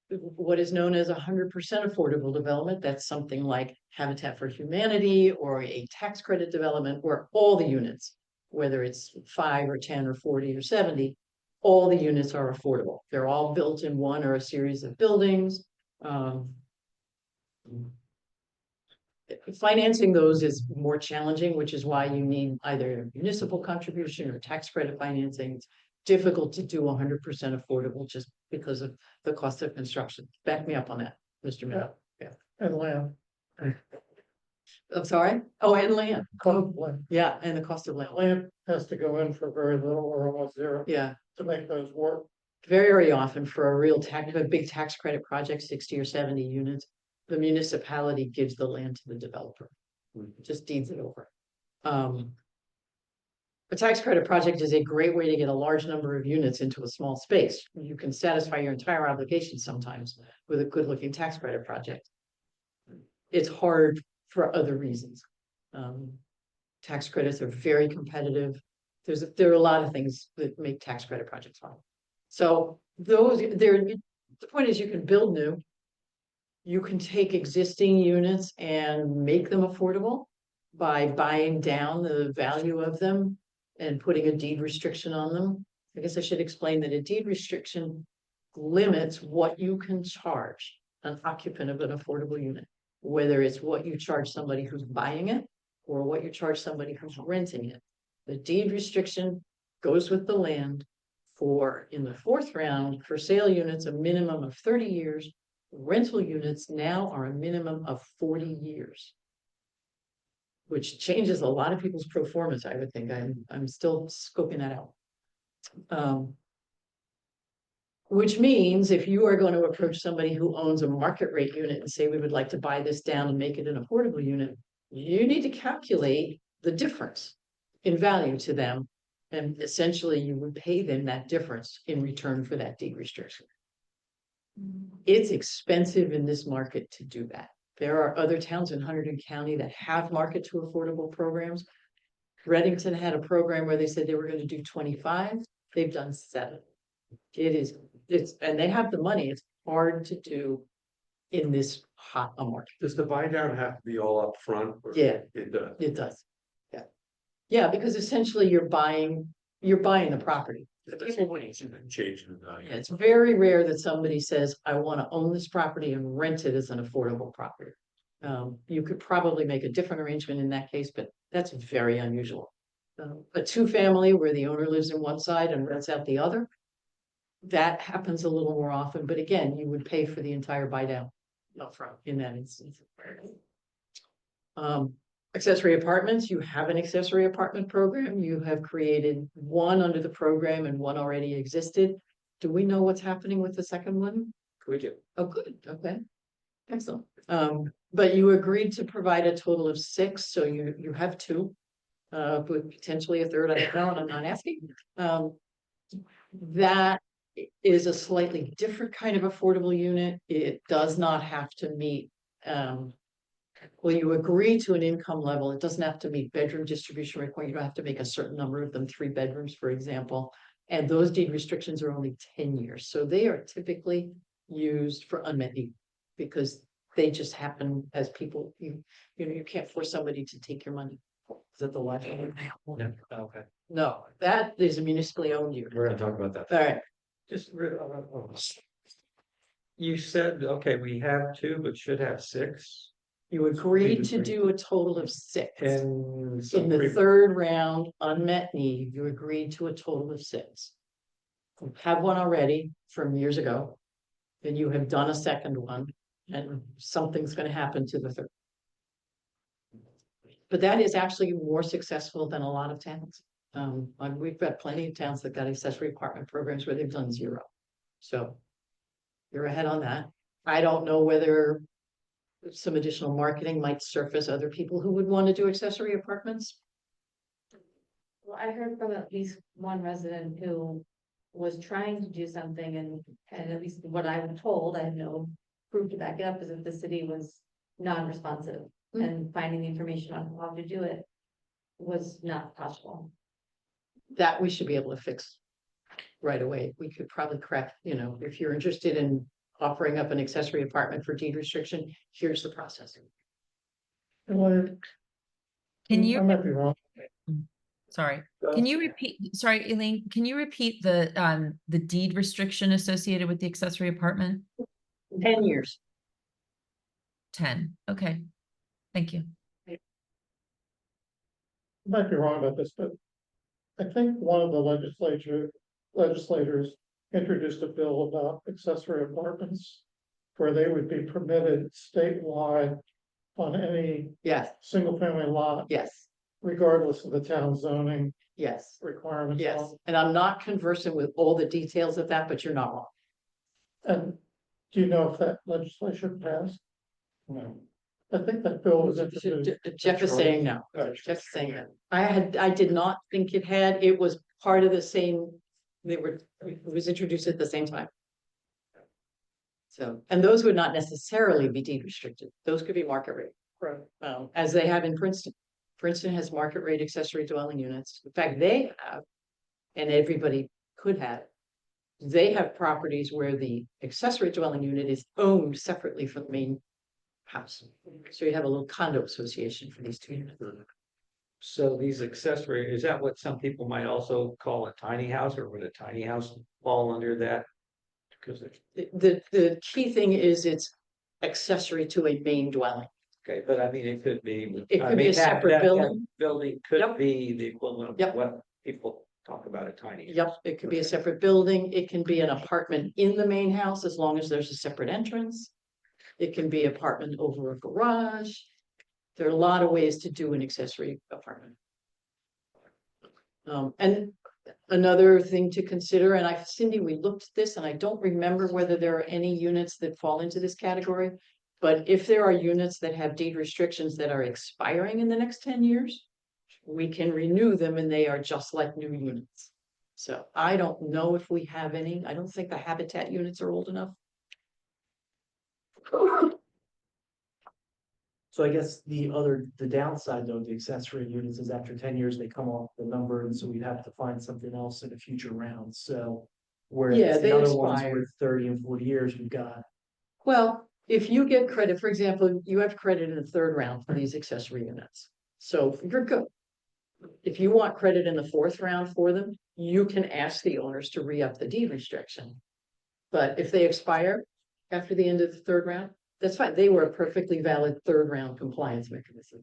Speaker 3: what is known as 100% affordable development. That's something like Habitat for Humanity or a tax credit development where all the units, whether it's 5 or 10 or 40 or 70, all the units are affordable. They're all built in one or a series of buildings. Financing those is more challenging, which is why you need either municipal contribution or tax credit financing. It's difficult to do 100% affordable just because of the cost of construction. Back me up on that, Mr. Miller. Yeah.
Speaker 11: And land,
Speaker 3: I'm sorry? Oh, and land.
Speaker 11: cost of land,
Speaker 3: Yeah, and the cost of land.
Speaker 11: land has to go in for very little or almost zero
Speaker 3: Yeah,
Speaker 11: to make those work.
Speaker 3: very often for a big tax credit project, 60 or 70 units, the municipality gives the land to the developer. Just deeds it over. A tax credit project is a great way to get a large number of units into a small space. You can satisfy your entire obligation sometimes with a good looking tax credit project. It's hard for other reasons. Tax credits are very competitive. There are a lot of things that make tax credit projects hard. So the point is you can build new. You can take existing units and make them affordable by buying down the value of them and putting a deed restriction on them. I guess I should explain that a deed restriction limits what you can charge an occupant of an affordable unit, whether it's what you charge somebody who's buying it or what you charge somebody who's renting it. The deed restriction goes with the land for, in the fourth round, for sale units, a minimum of 30 years. Rental units now are a minimum of 40 years. Which changes a lot of people's pro formas, I would think. I'm still scoping that out. Which means if you are going to approach somebody who owns a market rate unit and say, we would like to buy this down and make it an affordable unit, you need to calculate the difference in value to them. And essentially you would pay them that difference in return for that deed restriction. It's expensive in this market to do that. There are other towns in Hunterdon County that have market to affordable programs. Reddington had a program where they said they were going to do 25. They've done 7. And they have the money. It's hard to do in this hot a market.
Speaker 7: Does the buy down have to be all up front? Or
Speaker 3: Yeah.
Speaker 7: It does.
Speaker 3: It does. Yeah. Yeah, because essentially you're buying the property.
Speaker 7: Change in the value.
Speaker 3: Yeah, it's very rare that somebody says, I want to own this property and rent it as an affordable property. You could probably make a different arrangement in that case, but that's very unusual. A 2-family where the owner lives in one side and rents out the other, That happens a little more often, but again, you would pay for the entire buy down upfront in that instance. Accessory apartments, you have an accessory apartment program, you have created one under the program and one already existed. Do we know what's happening with the second one?
Speaker 5: We do.
Speaker 3: Oh, good, okay. Excellent. But you agreed to provide a total of 6, so you have 2. With potentially a third, I don't know, and I'm not asking. That is a slightly different kind of affordable unit. It does not have to meet, well, you agree to an income level. It doesn't have to meet bedroom distribution requirement. You don't have to make a certain number of them, 3 bedrooms, for example. And those deed restrictions are only 10 years. So they are typically used for unmet need because they just happen as people, you know, you can't force somebody to take your money.
Speaker 4: Is that the last one?
Speaker 1: Yeah, okay,
Speaker 3: No, that is a municipally owned unit.
Speaker 1: we're gonna talk about that.
Speaker 3: All right,
Speaker 5: Just. You said, okay, we have 2, but should have 6.
Speaker 3: you agreed to do a total of 6.
Speaker 5: And.
Speaker 3: In the third round, unmet need, you agreed to a total of 6. You have one already from years ago. Then you have done a second one, and something's gonna happen to the third. But that is actually more successful than a lot of towns. We've got plenty of towns that got accessory apartment programs where they've done 0. So you're ahead on that. I don't know whether some additional marketing might surface other people who would want to do accessory apartments.
Speaker 2: Well, I heard from at least one resident who was trying to do something and at least what I'm told, I have no proof to back it up, is that the city was non-responsive and finding the information on how to do it was not possible.
Speaker 3: That we should be able to fix right away. We could probably craft, you know, if you're interested in offering up an accessory apartment for deed restriction, here's the process.
Speaker 11: Well,
Speaker 6: Can
Speaker 11: I
Speaker 6: you,
Speaker 11: might be wrong.
Speaker 6: sorry, can you repeat, sorry, Elaine, can you repeat the deed restriction associated with the accessory apartment?
Speaker 3: 10 years.
Speaker 6: 10, okay, thank you.
Speaker 11: Might be wrong about this, but I think one of the legislators introduced a bill about accessory apartments where they would be permitted statewide on any
Speaker 3: Yes,
Speaker 11: single family lot,
Speaker 3: yes,
Speaker 11: regardless of the town zoning
Speaker 3: yes,
Speaker 11: requirements.
Speaker 3: yes. And I'm not conversant with all the details of that, but you're not wrong.
Speaker 11: And do you know if that legislation passed? No. I think that bill was introduced.
Speaker 3: Jeff is saying no. Jeff is saying that. I did not think it had, it was part of the same, it was introduced at the same time. So, and those would not necessarily be deed restricted. Those could be market rate.
Speaker 11: Right.
Speaker 3: As they have in Princeton. Princeton has market rate accessory dwelling units. In fact, they have, and everybody could have, they have properties where the accessory dwelling unit is owned separately from the main house. So you have a little condo association for these 2 units.
Speaker 5: So these accessory, is that what some people might also call a tiny house, or would a tiny house fall under that? Because it's,
Speaker 3: The key thing is it's accessory to a main dwelling.
Speaker 5: okay, but I mean, it could be.
Speaker 3: It
Speaker 5: I
Speaker 3: could be
Speaker 5: mean,
Speaker 3: a separate building.
Speaker 5: Building could
Speaker 3: Yep.
Speaker 5: be the equivalent
Speaker 3: Yep.
Speaker 5: of what people talk about a tiny. house.
Speaker 3: Yep, it could be a separate building. It can be an apartment in the main house as long as there's a separate entrance. It can be apartment over a garage. There are a lot of ways to do an accessory apartment. And another thing to consider, and Cindy, we looked at this and I don't remember whether there are any units that fall into this category. But if there are units that have deed restrictions that are expiring in the next 10 years, we can renew them and they are just like new units. So I don't know if we have any. I don't think the Habitat units are old enough.
Speaker 4: So I guess the downside though, of the accessory units is after 10 years, they come off the number, and so we'd have to find something else in a future round, so.
Speaker 3: Yeah,
Speaker 4: Whereas
Speaker 3: they
Speaker 4: the other ones
Speaker 3: expire.
Speaker 4: were 30 and 40 years, we've got.
Speaker 3: Well, if you get credit, for example, you have credit in the third round for these accessory units. So you're good. If you want credit in the fourth round for them, you can ask the owners to re-up the deed restriction. But if they expire after the end of the third round, that's fine. They were a perfectly valid third round compliance mechanism.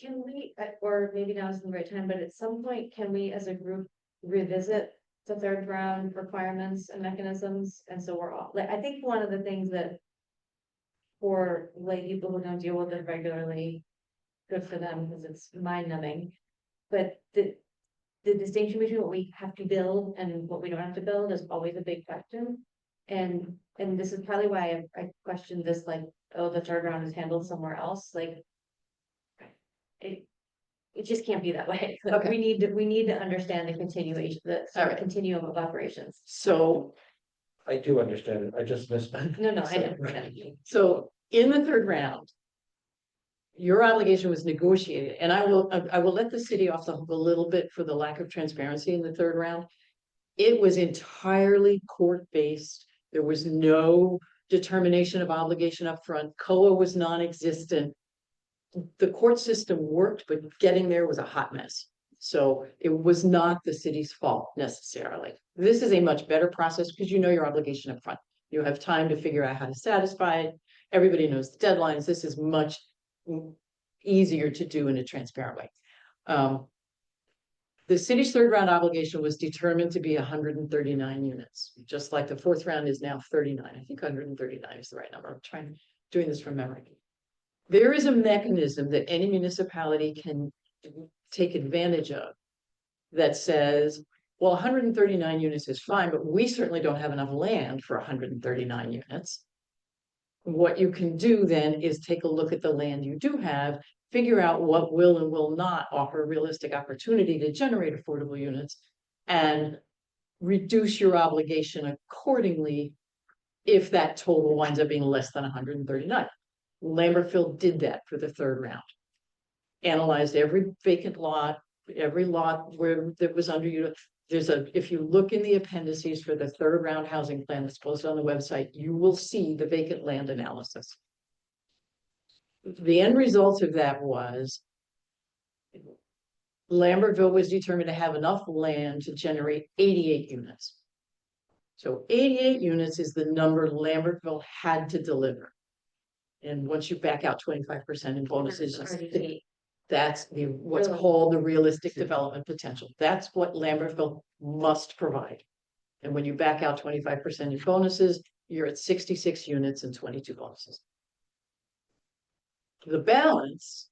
Speaker 2: can we, or maybe now isn't the right time, but at some point, can we as a group revisit the third round requirements and mechanisms? And so we're all, like, I think one of the things that for lay people who don't deal with it regularly, good for them because it's mind numbing. But the distinction between what we have to build and what we don't have to build is always a big question. And this is probably why I questioned this, like, oh, the third round is handled somewhere else, like. It just can't be that way. Like,
Speaker 3: Okay.
Speaker 2: we need to understand the continuation, the sort of
Speaker 3: Alright.
Speaker 2: continuum of operations.
Speaker 3: So,
Speaker 1: I do understand it, I just missed.
Speaker 2: No, I don't.
Speaker 3: so in the third round, your obligation was negotiated, and I will let the city off the hook a little bit for the lack of transparency in the third round. It was entirely court-based. There was no determination of obligation up front. COA was non-existent. The court system worked, but getting there was a hot mess. So it was not the city's fault necessarily. This is a much better process because you know your obligation up front. You have time to figure out how to satisfy it. Everybody knows the deadlines. This is much easier to do in a transparent way. The city's third round obligation was determined to be 139 units, just like the fourth round is now 39. I think 139 is the right number. I'm doing this from memory. There is a mechanism that any municipality can take advantage of that says, well, 139 units is fine, but we certainly don't have enough land for 139 units. What you can do then is take a look at the land you do have, figure out what will and will not offer a realistic opportunity to generate affordable units, and reduce your obligation accordingly if that total winds up being less than 139. Lambertville did that for the third round. Analyzed every vacant lot, every lot where that was underutilized. If you look in the appendices for the third round housing plan that's posted on the website, you will see the vacant land analysis. The end result of that was Lambertville was determined to have enough land to generate 88 units. So 88 units is the number Lambertville had to deliver. And once you back out 25% in bonuses, that's what's called the realistic development potential. That's what Lambertville must provide. And when you back out 25% in bonuses, you're at 66 units and 22 bonuses. The balance,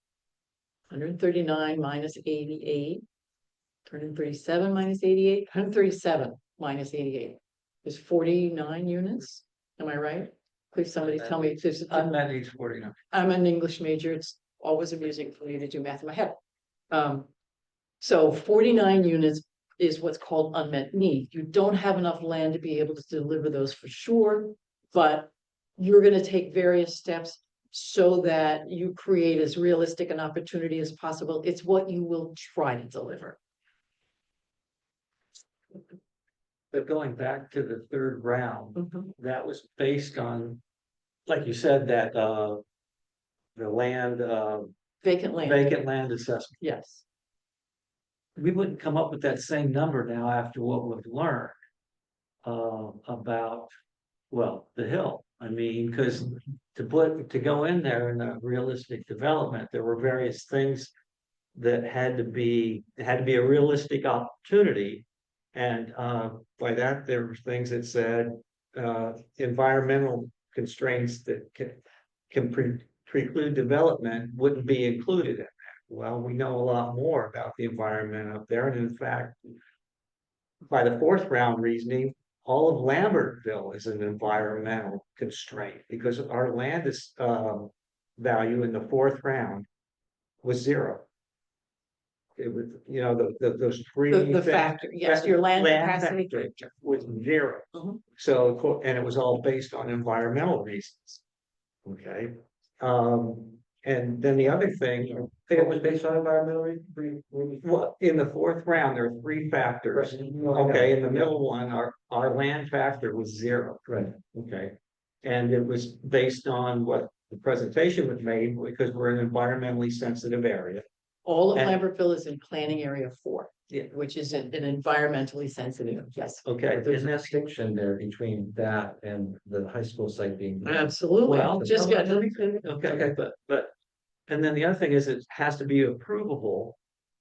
Speaker 3: 139 minus 88, 137 minus 88, 137 minus 88 is 49 units. Am I right? Please somebody tell me if there's
Speaker 5: Unmet needs 49.
Speaker 3: I'm an English major. It's always amusing for me to do math in my head. So 49 units is what's called unmet need. You don't have enough land to be able to deliver those for sure, but you're going to take various steps so that you create as realistic an opportunity as possible. It's what you will try to deliver.
Speaker 5: But going back to the third round, that was based on, like you said, that the land
Speaker 3: Vacant land.
Speaker 5: vacant land assessment.
Speaker 3: Yes.
Speaker 5: We wouldn't come up with that same number now after what we've learned about, well, the Hill. I mean, because to go in there in a realistic development, there were various things that had to be a realistic opportunity. And by that, there were things that said environmental constraints that can preclude development wouldn't be included in that. Well, we know a lot more about the environment up there. And in fact, by the fourth round reasoning, all of Lambertville is an environmental constraint because our land is value in the fourth round was zero. It was, you know, those three
Speaker 3: The factor, yes, your land capacity
Speaker 5: factor was zero.
Speaker 3: Mhm.
Speaker 5: So, and it was all based on environmental reasons. Okay. And then the other thing,
Speaker 1: It was based on environmental reasons.
Speaker 5: well, in the fourth round, there are three factors. Okay, in the middle one, our land factor was zero.
Speaker 1: Right.
Speaker 5: Okay. And it was based on what the presentation was made because we're an environmentally sensitive area.
Speaker 3: All of
Speaker 5: And-
Speaker 3: Lambertville is in planning area 4,
Speaker 5: Yeah.
Speaker 3: which is an environmentally sensitive, yes.
Speaker 5: Okay.
Speaker 1: There's
Speaker 5: and
Speaker 1: a
Speaker 5: that's-
Speaker 1: distinction there between that and the high school site being.
Speaker 3: Absolutely,
Speaker 5: Well,
Speaker 3: just got.
Speaker 5: Okay, but And then the other thing is it has to be approvable,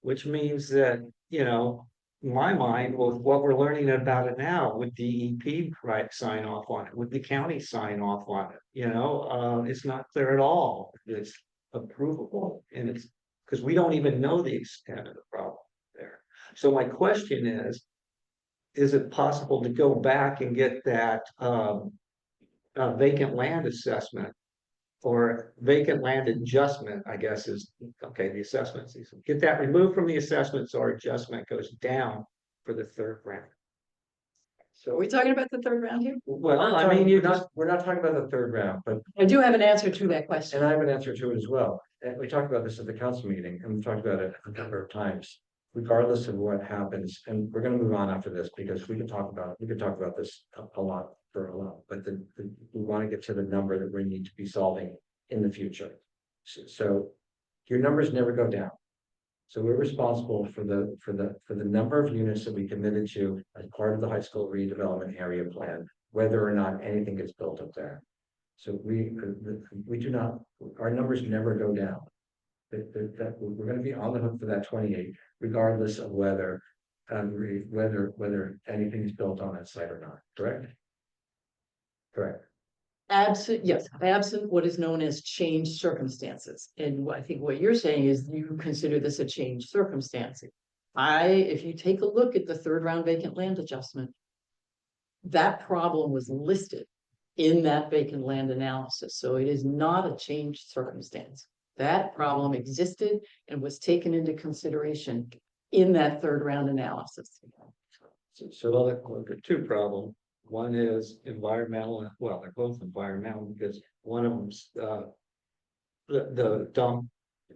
Speaker 5: which means that, you know, in my mind, with what we're learning about it now, would DEP sign off on it? Would the county sign off on it? You know, it's not clear at all. It's approvable and it's, because we don't even know the extent of the problem there. So my question is it possible to go back and get that vacant land assessment or vacant land adjustment, I guess is, okay, the assessments, get that removed from the assessments or adjustment goes down for the third round.
Speaker 3: Are we talking about the third round here?
Speaker 5: Well, I mean,
Speaker 1: We're not talking about the third round, but,
Speaker 3: I do have an answer to that question.
Speaker 1: and I have an answer to it as well. And we talked about this at the council meeting, and we've talked about it a number of times. Regardless of what happens, and we're gonna move on after this, because we could talk about this a lot for a lot, but we wanna get to the number that we need to be solving in the future. So your numbers never go down. So we're responsible for the number of units that we committed to as part of the high school redevelopment area plan, whether or not anything gets built up there. So we do not, our numbers never go down. That we're gonna be on the hook for that 28, regardless of whether anything is built on that site or not, correct? Correct.
Speaker 3: Absent, yes, absent what is known as changed circumstances. And I think what you're saying is you consider this a changed circumstance. If you take a look at the third round vacant land adjustment, that problem was listed in that vacant land analysis. So it is not a changed circumstance. That problem existed and was taken into consideration in that third round analysis.
Speaker 5: So look at two problems. One is environmental, well, they're both environmental because one of them's the dump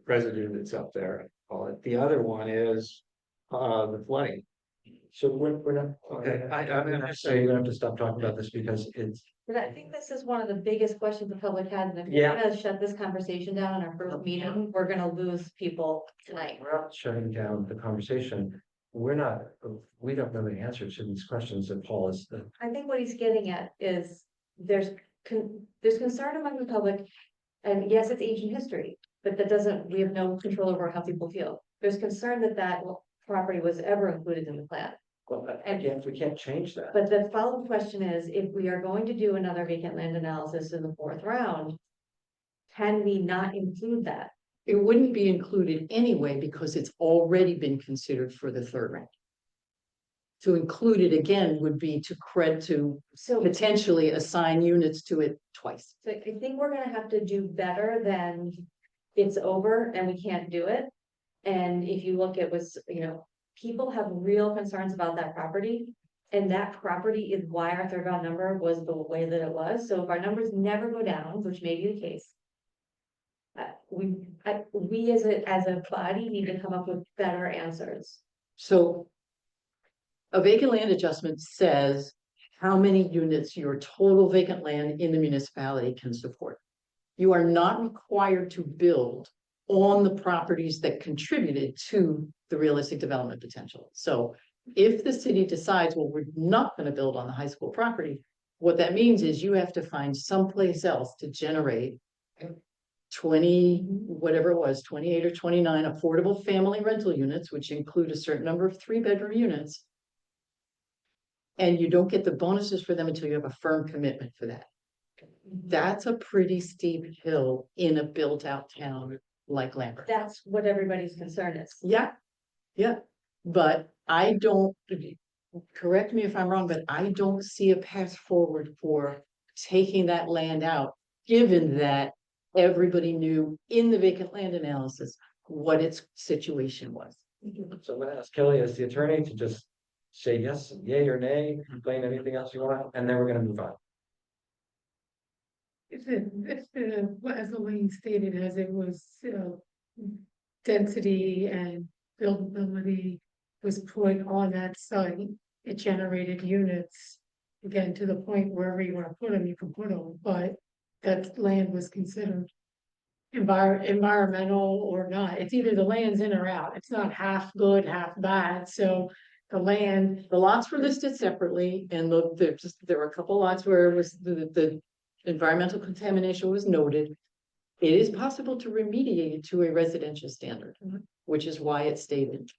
Speaker 5: residue that's up there, I call it. The other one is the flooding.
Speaker 1: So we're not,
Speaker 5: Okay,
Speaker 1: I'm gonna say you're gonna have to stop talking about this because it's,
Speaker 2: But I think this is one of the biggest questions the public has, and if we're
Speaker 5: Yeah.
Speaker 2: gonna shut this conversation down in our first meeting, we're gonna lose people tonight.
Speaker 1: we're not shutting down the conversation. We don't know the answer to these questions that Paul is.
Speaker 2: I think what he's getting at is there's concern among the public. And yes, it's ancient history, but we have no control over how people feel. There's concern that property was ever included in the plan.
Speaker 1: Well, again, we can't change that.
Speaker 2: But the follow-up question is, if we are going to do another vacant land analysis in the fourth round, can we not include that?
Speaker 3: It wouldn't be included anyway because it's already been considered for the third round. To include it again would be to
Speaker 2: So
Speaker 3: potentially assign units to it twice.
Speaker 2: So I think we're gonna have to do better than it's over and we can't do it. And if you look at people have real concerns about that property. And that property is why our third round number was the way that it was. So if our numbers never go down, which may be the case. We as a body need to come up with better answers.
Speaker 3: So a vacant land adjustment says how many units your total vacant land in the municipality can support. You are not required to build on the properties that contributed to the realistic development potential. So if the city decides, well, we're not going to build on the high school property, what that means is you have to find someplace else to generate 20, whatever it was, 28 or 29 affordable family rental units, which include a certain number of 3-bedroom units. And you don't get the bonuses for them until you have a firm commitment for that. That's a pretty steep hill in a built out town like Lambert.
Speaker 2: That's what everybody's concern is.
Speaker 3: Yeah, yeah, but I don't, correct me if I'm wrong, but I don't see a path forward for taking that land out, given that everybody knew in the vacant land analysis what its situation was.
Speaker 1: So I'm gonna ask Kelly as the attorney to just say yes, yay or nay, explain anything else you want, and then we're gonna move on.
Speaker 10: As Elaine stated, as it was, density and buildability was put on that site, it generated units. Again, to the point wherever you want to put them, you can put them, but that land was considered environmental or not. It's either the land's in or out. It's not half good, half bad. So the
Speaker 3: lots were listed separately, and there were a couple lots where it was the environmental contamination was noted. It is possible to remediate it to a residential standard, which is why it's stated.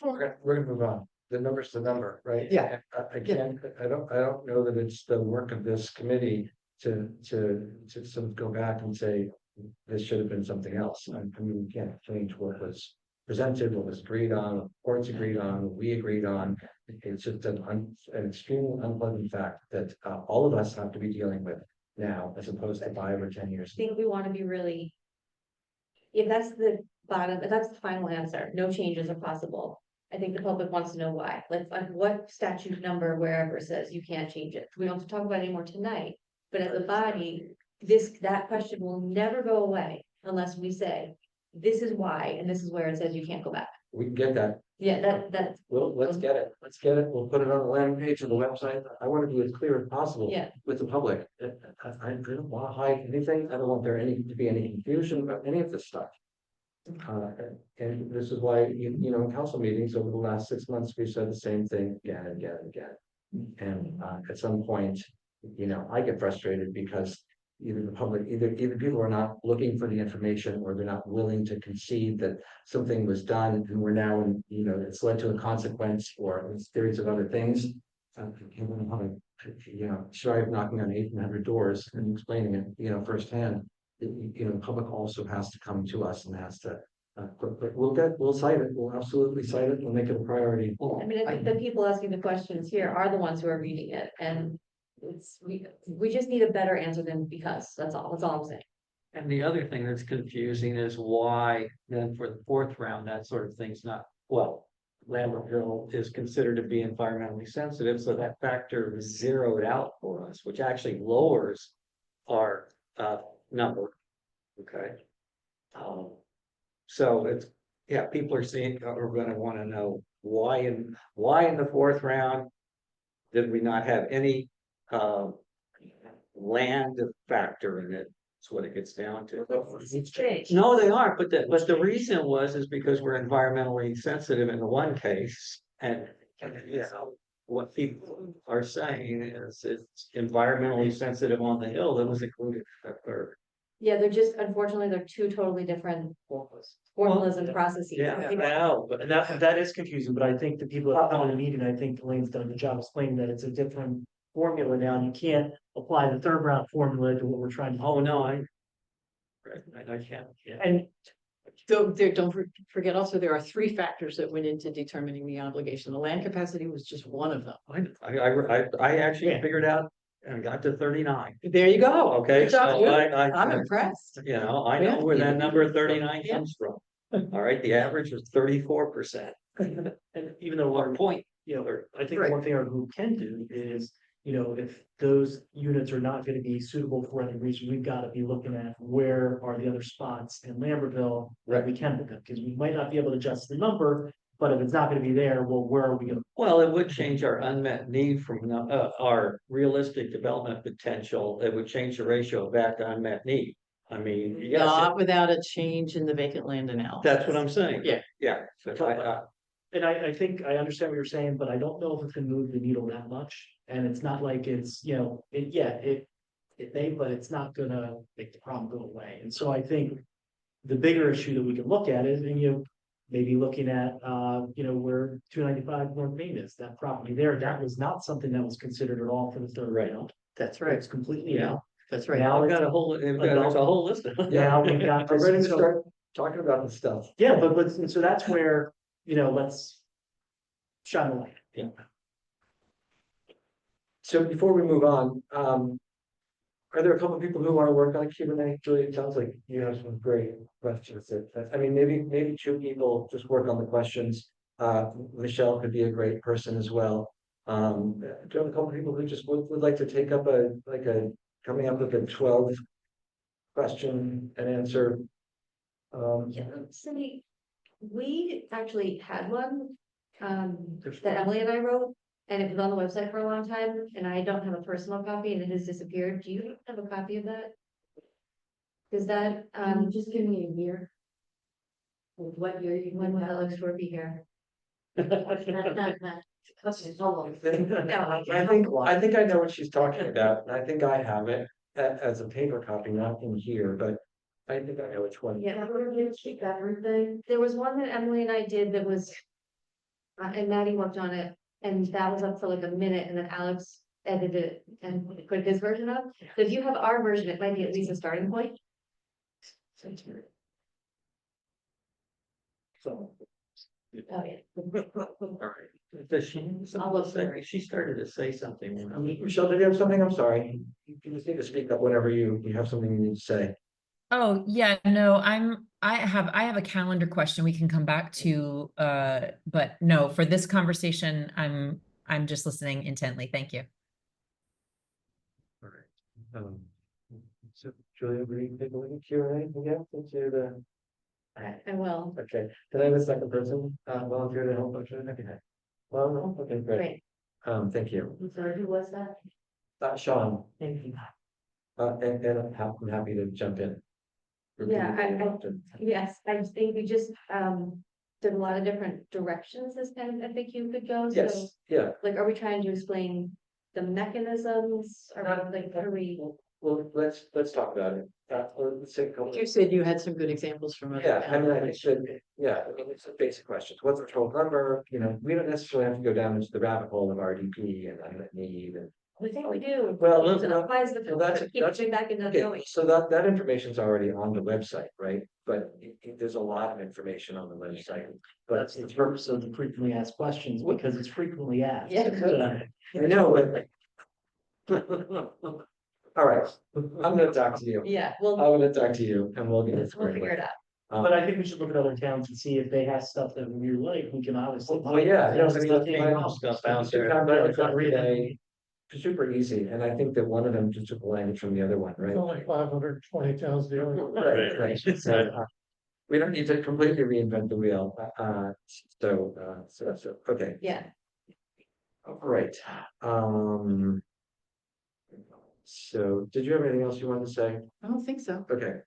Speaker 1: We're gonna move on. The number's the number, right?
Speaker 3: Yeah.
Speaker 1: I can't, I don't know that it's the work of this committee to sort of go back and say, this should have been something else. I mean, we can't change what was presented, what was agreed on, what the boards agreed on, what we agreed on. It's just an extremely unpleasant fact that all of us have to be dealing with now, as opposed to 5 or 10 years.
Speaker 2: I think we want to be really. If that's the bottom, if that's the final answer, no changes are possible. I think the public wants to know why, like what statute number wherever says you can't change it. We don't have to talk about it anymore tonight. But as a body, that question will never go away unless we say, this is why, and this is where it says you can't go back.
Speaker 1: We can get that.
Speaker 2: Yeah, that,
Speaker 1: Well, let's get it. Let's get it. We'll put it on the landing page of the website. I want to be as clear as possible.
Speaker 2: Yeah.
Speaker 1: With the public. I don't want to hide anything. I don't want there to be any confusion about any of this stuff. And this is why, you know, in council meetings over the last 6 months, we've said the same thing again and again and again. And at some point, you know, I get frustrated because either the public, either people are not looking for the information, or they're not willing to concede that something was done and we're now in, you know, it's led to a consequence or a series of other things. You know, shy of knocking on 1,800 doors and explaining it, you know, firsthand. You know, the public also has to come to us and has to, but we'll cite it, we'll absolutely cite it, we'll make it a priority.
Speaker 2: I mean, I think the people asking the questions here are the ones who are reading it, and we just need a better answer than because, that's all I'm saying.
Speaker 5: And the other thing that's confusing is why then for the 4th round, that sort of thing's not, well. Lambertville is considered to be environmentally sensitive, so that factor is zeroed out for us, which actually lowers our number. Okay. So it's, yeah, people are gonna wanna know why in the 4th round did we not have any land factor in it? That's what it gets down to.
Speaker 2: It's changed.
Speaker 5: No, they aren't, but the reason is because we're environmentally sensitive in the one case, and you know, what people are saying is it's environmentally sensitive on the hill that was included in the 3rd.
Speaker 2: Yeah, unfortunately, they're two totally different formulas and processes.
Speaker 5: Yeah.
Speaker 2: You know,
Speaker 5: Now, but
Speaker 4: And that is confusing, but I think the people that come to the meeting, I think Elaine's done a good job explaining that it's a different formula now, and you can't apply the 3rd round formula to what we're trying to.
Speaker 5: oh no, I can't.
Speaker 4: And
Speaker 3: Don't forget also, there are 3 factors that went into determining the obligation. The land capacity was just one of them.
Speaker 5: I actually figured out and got to 39.
Speaker 3: There you go.
Speaker 5: Okay,
Speaker 3: Good job,
Speaker 5: so
Speaker 3: Julie.
Speaker 5: I
Speaker 3: I'm impressed.
Speaker 5: you know, I know where that number 39 comes from. All right, the average was 34%.
Speaker 4: and even though
Speaker 5: Or
Speaker 4: we're,
Speaker 5: point.
Speaker 4: you know, I think
Speaker 3: Right.
Speaker 4: one thing our group can do is, you know, if those units are not gonna be suitable for any reason, we've gotta be looking at where are the other spots in Lambertville that we can put them, because we might not be able to adjust the number, but if it's not gonna be there, well, where are we gonna?
Speaker 5: Well, it would change our unmet need from our realistic development potential. It would change the ratio back to unmet need. I mean, yes,
Speaker 3: Not without a change in the vacant land analysis.
Speaker 5: that's what I'm saying.
Speaker 3: Yeah.
Speaker 5: Yeah. But
Speaker 4: And I think I understand what you're saying, but I don't know if it can move the needle that much, and it's not like it's, you know, it may, but it's not gonna make the problem go away, and so I think. The bigger issue that we can look at is, and you know, maybe looking at, you know, where 295 North Main is, that property there, that was not something that was considered at all for the 3rd
Speaker 5: Right.
Speaker 4: round.
Speaker 3: That's right.
Speaker 4: It's completely
Speaker 5: Yeah.
Speaker 4: out.
Speaker 3: That's right.
Speaker 4: Now
Speaker 5: I've
Speaker 4: it's,
Speaker 5: got there's a whole list of them.
Speaker 4: now we've got
Speaker 1: I'm
Speaker 4: this,
Speaker 1: ready to
Speaker 4: so-
Speaker 1: start talking about this stuff.
Speaker 4: yeah, but so that's where, you know, let's. Shine the light.
Speaker 5: Yeah.
Speaker 1: So before we move on, are there a couple of people who want to work on a Q&A? Julie, it sounds like you have some great questions. I mean, maybe 2 people just work on the questions. Michelle could be a great person as well. Do you have a couple of people who just would like to take up coming up with a 12 question and answer?
Speaker 2: Yeah, Cindy, we actually had one, that Emily and I wrote, and it was on the website for a long time, and I don't have a personal copy, and it has disappeared. Do you have a copy of that? Is that,
Speaker 8: Just give me a year. What year you
Speaker 2: when
Speaker 8: went
Speaker 2: will Alex Shore be here?
Speaker 1: I think I know what she's talking about, and I think I have it. as a paper copy, not in here, but I think I know which one.
Speaker 2: Yeah,
Speaker 8: Everything.
Speaker 2: there was one that Emily and I did that was. And Maddie worked on it, and that was up for like a minute, and then Alex edited it and put his version up. So if you have our version, it might be at least a starting point.
Speaker 5: So.
Speaker 2: Oh, yeah.
Speaker 5: All right. Does she,
Speaker 2: I'll look for it.
Speaker 5: she started to say something.
Speaker 1: Michelle, did you have something? I'm sorry. You just need to speak up whenever you have something you need to say.
Speaker 6: Oh, yeah, no, I have a calendar question we can come back to, but no, for this conversation, I'm just listening intently. Thank you.
Speaker 1: All right. So Julia, will you take a look at Q&A again into the,
Speaker 2: I will.
Speaker 1: okay, can I have a second person volunteer to help? Okay. Well, no, okay, great.
Speaker 2: Great.
Speaker 1: Thank you.
Speaker 8: I'm sorry, who was that?
Speaker 1: Sean,
Speaker 4: Thank you.
Speaker 1: and I'm happy to jump in.
Speaker 2: Yeah, yes, I think we just, there's a lot of different directions this kind of FAQ could go, so.
Speaker 1: Yes, yeah.
Speaker 2: Like, are we trying to explain the mechanisms, or like, what are we?
Speaker 1: Well, let's talk about it. Let's take a couple.
Speaker 3: You said you had some good examples from other.
Speaker 1: Yeah, I mean, I think
Speaker 3: towns.
Speaker 1: that, yeah, I mean, it's the basic questions. What's the total number? You know, we don't necessarily have to go down into the rabbit hole of RDP and unmet need and.
Speaker 2: We think we do.
Speaker 1: Well,
Speaker 2: It applies the,
Speaker 1: well, that's-
Speaker 2: keep coming back and not
Speaker 1: Okay,
Speaker 2: going.
Speaker 1: so that information's already on the website, right? But there's a lot of information on the website. But
Speaker 4: That's the purpose of the frequently asked questions, because it's frequently asked.
Speaker 2: Yeah.
Speaker 1: I know, but. All right, I'm gonna talk to you.
Speaker 2: Yeah, well,
Speaker 1: I'm gonna talk to you and we'll get it
Speaker 2: we'll
Speaker 1: squared
Speaker 2: figure
Speaker 1: away.
Speaker 2: it out.
Speaker 4: But I think we should look at other towns and see if they have stuff that we like, we can obviously.
Speaker 1: Well, yeah, no, I mean,
Speaker 4: Nothing
Speaker 1: that's
Speaker 4: wrong.
Speaker 5: Stuff out there.
Speaker 1: It's not really super easy, and I think that one of them just took the language from the other one, right?
Speaker 11: It's only 520 towns dealing.
Speaker 1: Right. So, we don't need to completely reinvent the wheel, so, okay,
Speaker 2: Yeah,
Speaker 1: all right, so, did you have anything else you wanted to say?
Speaker 3: I don't think so.
Speaker 1: Okay,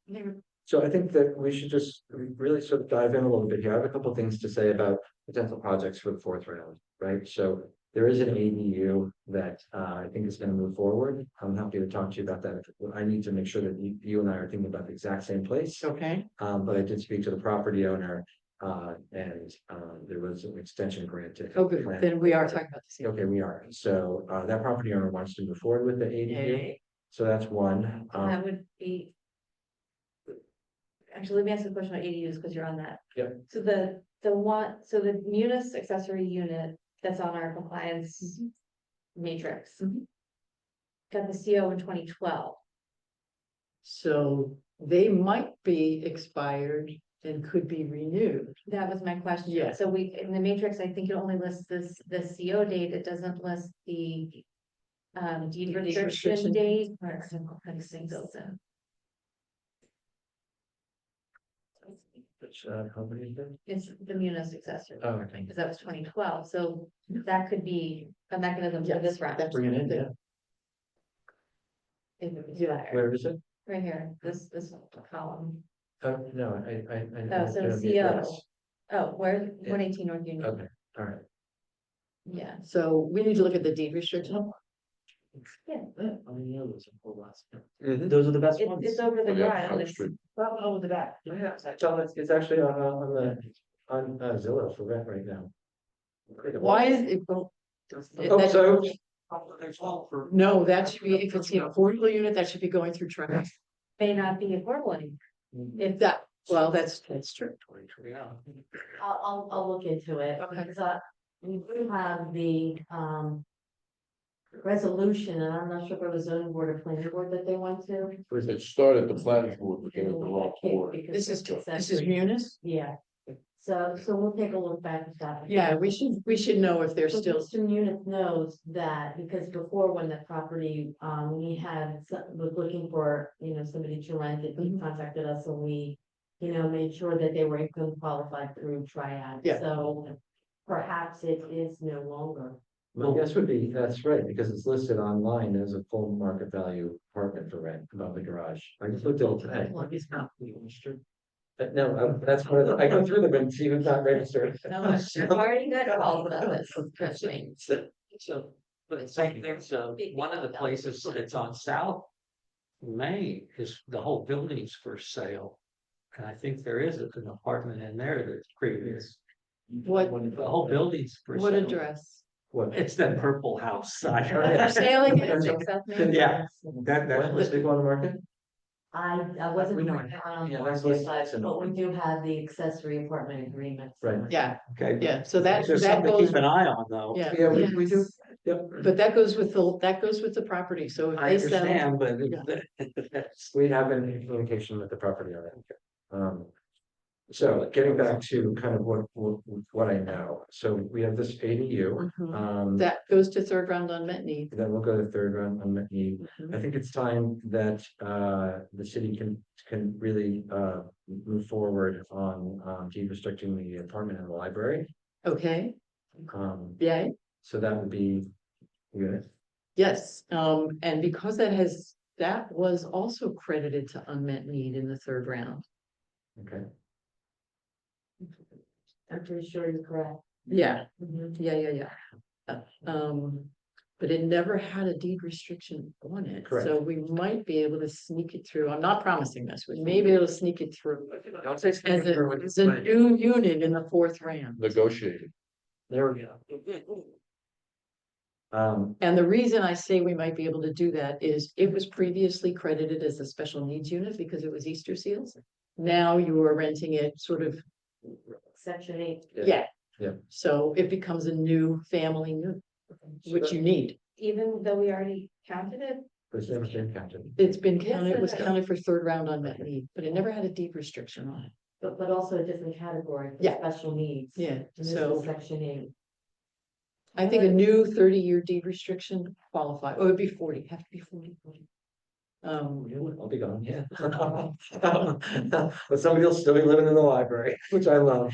Speaker 1: so I think that we should just really sort of dive in a little bit here. I have a couple things to say about potential projects for the fourth round, right? So there is an ADU that I think is going to move forward. I'm happy to talk to you about that. I need to make sure that you and I are thinking about the exact same place.
Speaker 3: Okay,
Speaker 1: But I did speak to the property owner, and there was an extension granted.
Speaker 3: oh, good, then we are talking about the same.
Speaker 1: Okay, we are. So that property owner wants to move forward with the ADU.
Speaker 3: Yay.
Speaker 1: So that's one.
Speaker 2: and that would be. Actually, let me ask a question about ADUs, because you're on that.
Speaker 1: Yep.
Speaker 2: So the Munis accessory unit that's on our compliance matrix. Got the CO in 2012.
Speaker 3: So they might be expired and could be renewed.
Speaker 2: That was my question.
Speaker 3: Yeah.
Speaker 2: So we, in the matrix, I think it only lists the CO date. It doesn't list the deed
Speaker 3: Deed
Speaker 2: restriction
Speaker 3: restriction.
Speaker 2: date. Or single built in.
Speaker 1: Which company is that?
Speaker 2: It's the Munis accessory.
Speaker 1: Oh, okay.
Speaker 2: Because that was 2012, so that could be a mechanism for
Speaker 3: Yes,
Speaker 2: this round.
Speaker 3: that's-
Speaker 4: Bring it in, yeah.
Speaker 2: If it was expired.
Speaker 1: Where is it?
Speaker 2: Right here, this column.
Speaker 1: Oh, no, I.
Speaker 2: Oh, so
Speaker 1: I don't need
Speaker 2: CO.
Speaker 1: address.
Speaker 2: Oh, where,
Speaker 1: Yeah.
Speaker 2: 118 North Union,
Speaker 1: Okay, all right.
Speaker 2: yeah.
Speaker 3: So we need to look at the deed restriction.
Speaker 2: Yeah.
Speaker 4: I mean, yeah, those are full lots. Those are the best ones.
Speaker 2: It's over the drive. It's-
Speaker 4: Well, oh, the back.
Speaker 1: Yeah, it's actually on Zillow for rent right now.
Speaker 3: Why is it?
Speaker 1: Oh,
Speaker 3: that-
Speaker 1: so.
Speaker 3: No, that should be, if it's the affordable unit, that should be going through trash.
Speaker 2: May not be affordable anymore.
Speaker 3: If that, well, that's true.
Speaker 8: I'll look into it,
Speaker 3: Okay.
Speaker 8: because we do have the, resolution, and I'm not sure if it was zoning board or planning board that they went to.
Speaker 7: It started the planning board, but then it the wrong board.
Speaker 8: Because
Speaker 3: This is
Speaker 8: it's
Speaker 3: Munis?
Speaker 8: accessory. Yeah, so we'll take a look back at that.
Speaker 3: Yeah, we should know if they're
Speaker 8: So
Speaker 3: still,
Speaker 8: Mr. Munith knows that, because before when the property, we was looking for, somebody to rent it, he contacted us, and we, made sure that they were income qualified through Triad.
Speaker 3: Yeah.
Speaker 8: So perhaps it is no longer.
Speaker 1: My guess would be, that's right, because it's listed online as a full market value apartment for rent above the garage. I just looked at it today.
Speaker 4: It's not registered.
Speaker 1: But no, that's part of the, I go through them and see who's not registered.
Speaker 2: No, I've already got all of this, trust me.
Speaker 5: So, but it's same thing, so one of the places that's on South May is the whole building's for sale. And I think there is an apartment in there that's previous.
Speaker 3: What,
Speaker 5: The whole building's for
Speaker 3: what
Speaker 5: sale.
Speaker 3: address?
Speaker 1: What?
Speaker 5: It's that purple house.
Speaker 3: For sale again, South Main?
Speaker 5: Yeah,
Speaker 1: When
Speaker 5: that's
Speaker 1: was it go on the market?
Speaker 8: I wasn't.
Speaker 1: We know
Speaker 8: working on
Speaker 1: Yeah,
Speaker 8: the
Speaker 1: that's
Speaker 8: market,
Speaker 1: what's-
Speaker 8: but we do have the accessory apartment agreement.
Speaker 1: Right.
Speaker 3: Yeah,
Speaker 5: okay.
Speaker 3: yeah, so that,
Speaker 5: There's
Speaker 3: that
Speaker 5: something to
Speaker 3: goes,
Speaker 5: keep an eye on though.
Speaker 3: yeah.
Speaker 1: Yeah, we do, yep.
Speaker 3: But that goes with the property, so if
Speaker 5: I
Speaker 3: they sell.
Speaker 5: understand, but
Speaker 1: We have been in communication with the property owner. So getting back to kind of what I know, so we have this ADU.
Speaker 3: Mhm. That goes to third round unmet need.
Speaker 1: Then we'll go to third round unmet need.
Speaker 3: Mhm.
Speaker 1: I think it's time that the city can really move forward on de-restricting the apartment and the library.
Speaker 3: Okay,
Speaker 1: Um,
Speaker 3: yeah,
Speaker 1: so that would be good.
Speaker 3: yes, and because that was also credited to unmet need in the third round.
Speaker 1: Okay.
Speaker 8: I'm pretty sure you're correct.
Speaker 3: Yeah,
Speaker 8: Mhm.
Speaker 3: yeah. But it never had a deed restriction on it,
Speaker 1: Correct.
Speaker 3: so we might be able to sneak it through. I'm not promising this, we may be able to sneak it through.
Speaker 1: Don't say
Speaker 3: As a new unit in the fourth round.
Speaker 7: Negotiated.
Speaker 1: There we go.
Speaker 3: And the reason I say we might be able to do that is it was previously credited as a special needs unit because it was Easter seals. Now you are renting it sort of,
Speaker 8: Section 8.
Speaker 3: yeah.
Speaker 1: Yeah.
Speaker 3: So it becomes a new family unit, which you need.
Speaker 2: Even though we already counted it,
Speaker 1: It's never been counted.
Speaker 3: It's been
Speaker 2: Yes,
Speaker 3: counted, it was
Speaker 2: it is.
Speaker 3: counted for third round unmet need, but it never had a deed restriction on it.
Speaker 8: But also a different category for
Speaker 3: Yeah.
Speaker 8: special needs.
Speaker 3: Yeah,
Speaker 8: And this
Speaker 3: so
Speaker 8: is Section 8.
Speaker 3: I think a new 30-year deed restriction qualify, or it'd be 40, have to be 40.
Speaker 1: I'll be gone, yeah. But somebody will still be living in the library, which I love.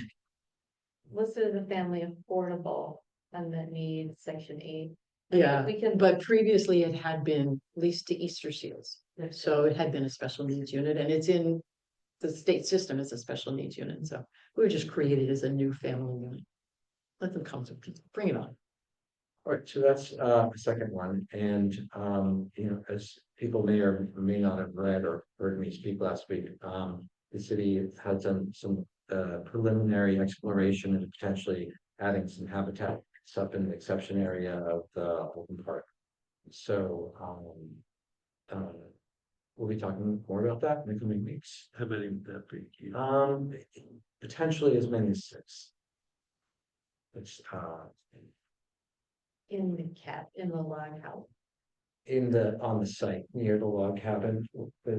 Speaker 2: listed as a family affordable unmet need, section 8.
Speaker 3: Yeah,
Speaker 2: We can,
Speaker 3: but previously it had been leased to Easter Seals. So it had been a special needs unit and it's in the state system as a special needs unit. So we would just create it as a new family unit. Let them come to, bring it on.
Speaker 1: All right, so that's the second one, and as people may or may not have read or heard me speak last week, the city had done some preliminary exploration and potentially adding some habitat stuff in the exception area of the open park. So we'll be talking more about that in the coming weeks.
Speaker 7: How many would that be?
Speaker 1: Potentially as many as 6. It's
Speaker 2: in the log house.
Speaker 1: on the site near the log cabin. But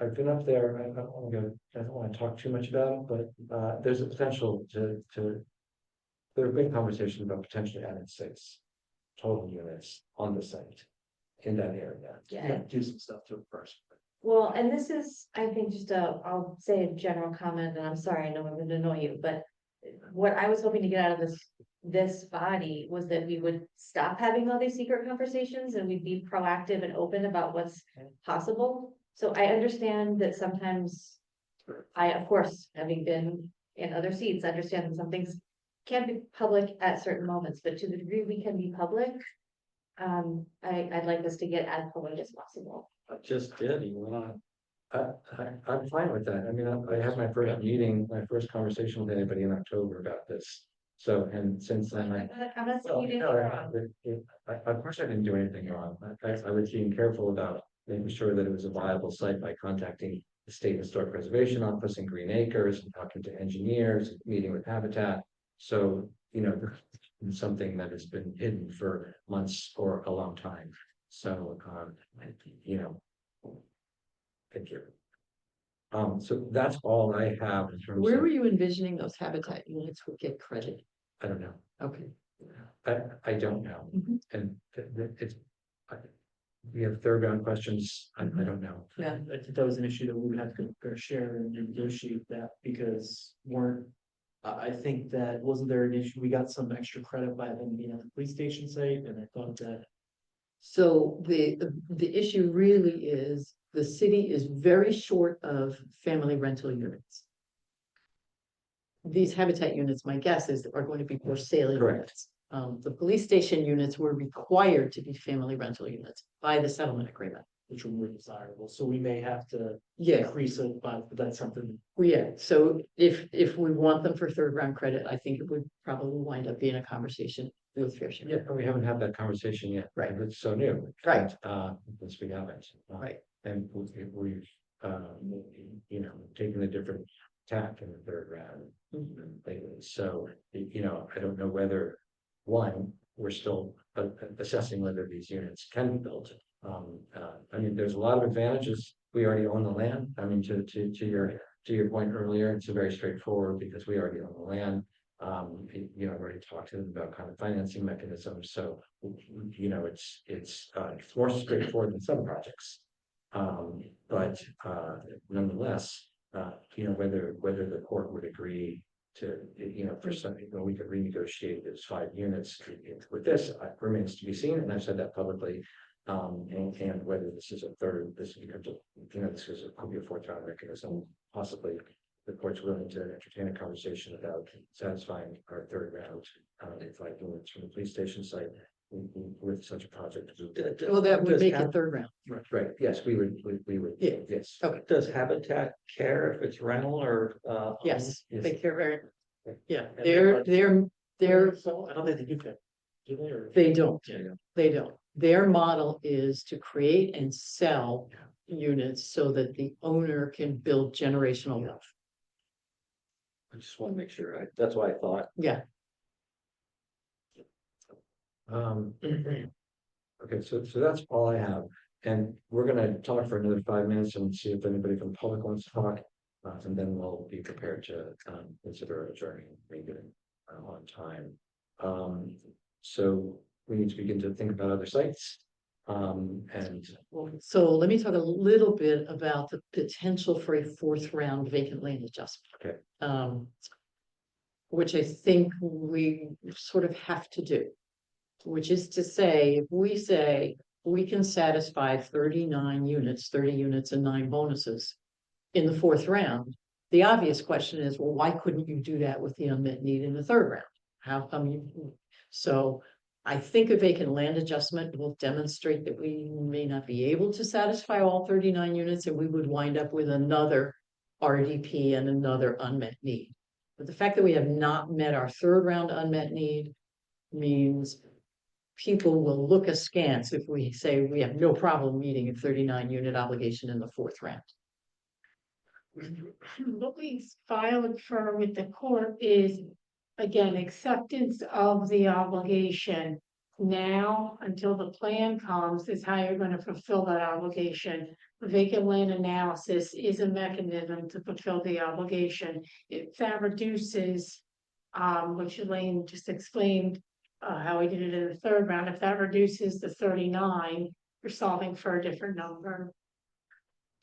Speaker 1: I've been up there. I don't want to talk too much about it, but there's a potential to. There have been conversations about potentially adding 6 total units on the site in that area.
Speaker 2: Yeah.
Speaker 4: Do some stuff to it first.
Speaker 2: Well, and this is, I think, I'll say a general comment, and I'm sorry, I know I'm gonna annoy you, but what I was hoping to get out of this body was that we would stop having all these secret conversations and we'd be proactive and open about what's possible. So I understand that sometimes of course, having been in other seats, understand that some things can't be public at certain moments, but to the degree we can be public, I'd like us to get as public as possible.
Speaker 5: I just did, you went on.
Speaker 1: I'm fine with that. I mean, I had my first conversation with anybody in October about this. So, and since then
Speaker 2: I'm not saying
Speaker 1: well,
Speaker 2: you did
Speaker 1: no,
Speaker 2: anything wrong.
Speaker 1: of course I didn't do anything wrong. I was being careful about making sure that it was a viable site by contacting the State Historic Preservation Office and Green Acres and talking to engineers, meeting with Habitat. So, something that has been hidden for months or a long time. So, thank you. So that's all I have in terms
Speaker 3: Where
Speaker 1: of,
Speaker 3: were you envisioning those habitat units would get credit?
Speaker 1: I don't know.
Speaker 3: Okay.
Speaker 1: I don't know.
Speaker 3: Mhm.
Speaker 1: And we have third round questions. I don't know.
Speaker 3: Yeah.
Speaker 4: I think that was an issue that we would have to share and negotiate that because I think that wasn't there an issue, we got some extra credit by them being at the police station site, and I thought that.
Speaker 3: So the issue really is the city is very short of family rental units. These habitat units, my guess is, are going to be for sale
Speaker 1: Correct.
Speaker 3: units. The police station units were required to be family rental units by the settlement agreement.
Speaker 4: which are more desirable, so we may have to
Speaker 3: Yeah,
Speaker 4: increase it, but that's something.
Speaker 3: well, yeah, so if we want them for third round credit, I think it would probably wind up being a conversation with Fair Share.
Speaker 1: Yeah, we haven't had that conversation yet.
Speaker 3: Right.
Speaker 1: and It's so new.
Speaker 3: Right.
Speaker 1: Since we haven't.
Speaker 3: Right.
Speaker 1: And we've, taken a different tack in the third round lately. So, I don't know whether, one, we're still assessing whether these units can be built. There's a lot of advantages. We already own the land. To your point earlier, it's a very straightforward because we already own the land. I've already talked to them about kind of financing mechanisms, so, it's more straightforward than some projects. But nonetheless, whether the court would agree to, for something, we could renegotiate those 5 units with this remains to be seen, and I've said that publicly. And whether this is could be a fourth round mechanism, possibly the court's willing to entertain a conversation about satisfying our third round, 5 units from the police station site with such a project.
Speaker 3: Well, that would
Speaker 5: Does
Speaker 3: make
Speaker 5: have-
Speaker 3: it third round.
Speaker 1: Right, yes, we would,
Speaker 3: Yeah.
Speaker 1: yes.
Speaker 3: Okay.
Speaker 5: Does Habitat care if it's rental or,
Speaker 3: Yes,
Speaker 1: Yes.
Speaker 3: they care very, yeah,
Speaker 4: And
Speaker 3: they're,
Speaker 4: So I don't think they do that. Do they, or?
Speaker 3: they don't,
Speaker 4: Yeah.
Speaker 3: they don't. Their model is to create and sell units so that the owner can build generational wealth.
Speaker 5: I just want to make sure, that's why I thought.
Speaker 3: Yeah,
Speaker 1: Okay, so that's all I have, and we're gonna talk for another 5 minutes and see if anybody from the public wants to talk. And then we'll be prepared to consider adjourning, maybe on time. So we need to begin to think about other sites. And
Speaker 3: so let me talk a little bit about the potential for a fourth round vacant land adjustment.
Speaker 1: Okay.
Speaker 3: Which I think we sort of have to do. Which is to say, if we say we can satisfy 39 units, 30 units and 9 bonuses in the fourth round, the obvious question is, well, why couldn't you do that with the unmet need in the third round? How come you? So I think a vacant land adjustment will demonstrate that we may not be able to satisfy all 39 units, and we would wind up with another RDP and another unmet need. But the fact that we have not met our third round unmet need means people will look askance if we say we have no problem meeting a 39 unit obligation in the fourth round.
Speaker 10: What we filed for with the court is, again, acceptance of the obligation. Now, until the plan comes, is how you're gonna fulfill that obligation. Vacant land analysis is a mechanism to fulfill the obligation. If that reduces, which Elaine just explained, how we did it in the third round, if that reduces the 39, you're solving for a different number.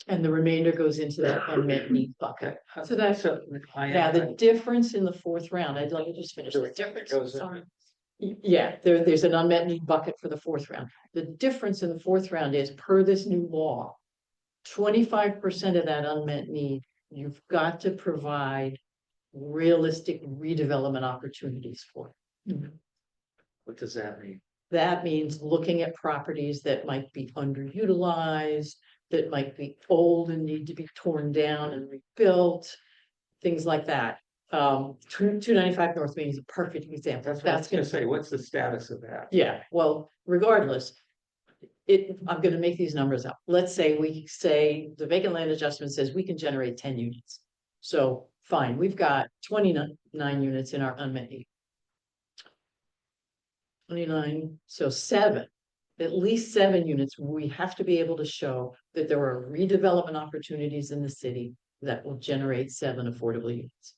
Speaker 3: And the remainder goes into that unmet need bucket. So that's, now the difference in the fourth round, I'd like to just finish. The difference, sorry. Yeah, there's an unmet need bucket for the fourth round. The difference in the fourth round is, per this new law, 25% of that unmet need, you've got to provide realistic redevelopment opportunities for.
Speaker 5: What does that mean?
Speaker 3: That means looking at properties that might be underutilized, that might be old and need to be torn down and rebuilt, things like that. 295 North Main is a perfect example.
Speaker 5: That's what I was gonna say, what's the status of that?
Speaker 3: Yeah, well, regardless, I'm gonna make these numbers up. Let's say the vacant land adjustment says we can generate 10 units. So fine, we've got 29 units in our unmet need. 29, so 7, at least 7 units, we have to be able to show that there are redevelopment opportunities in the city that will generate 7 affordable units.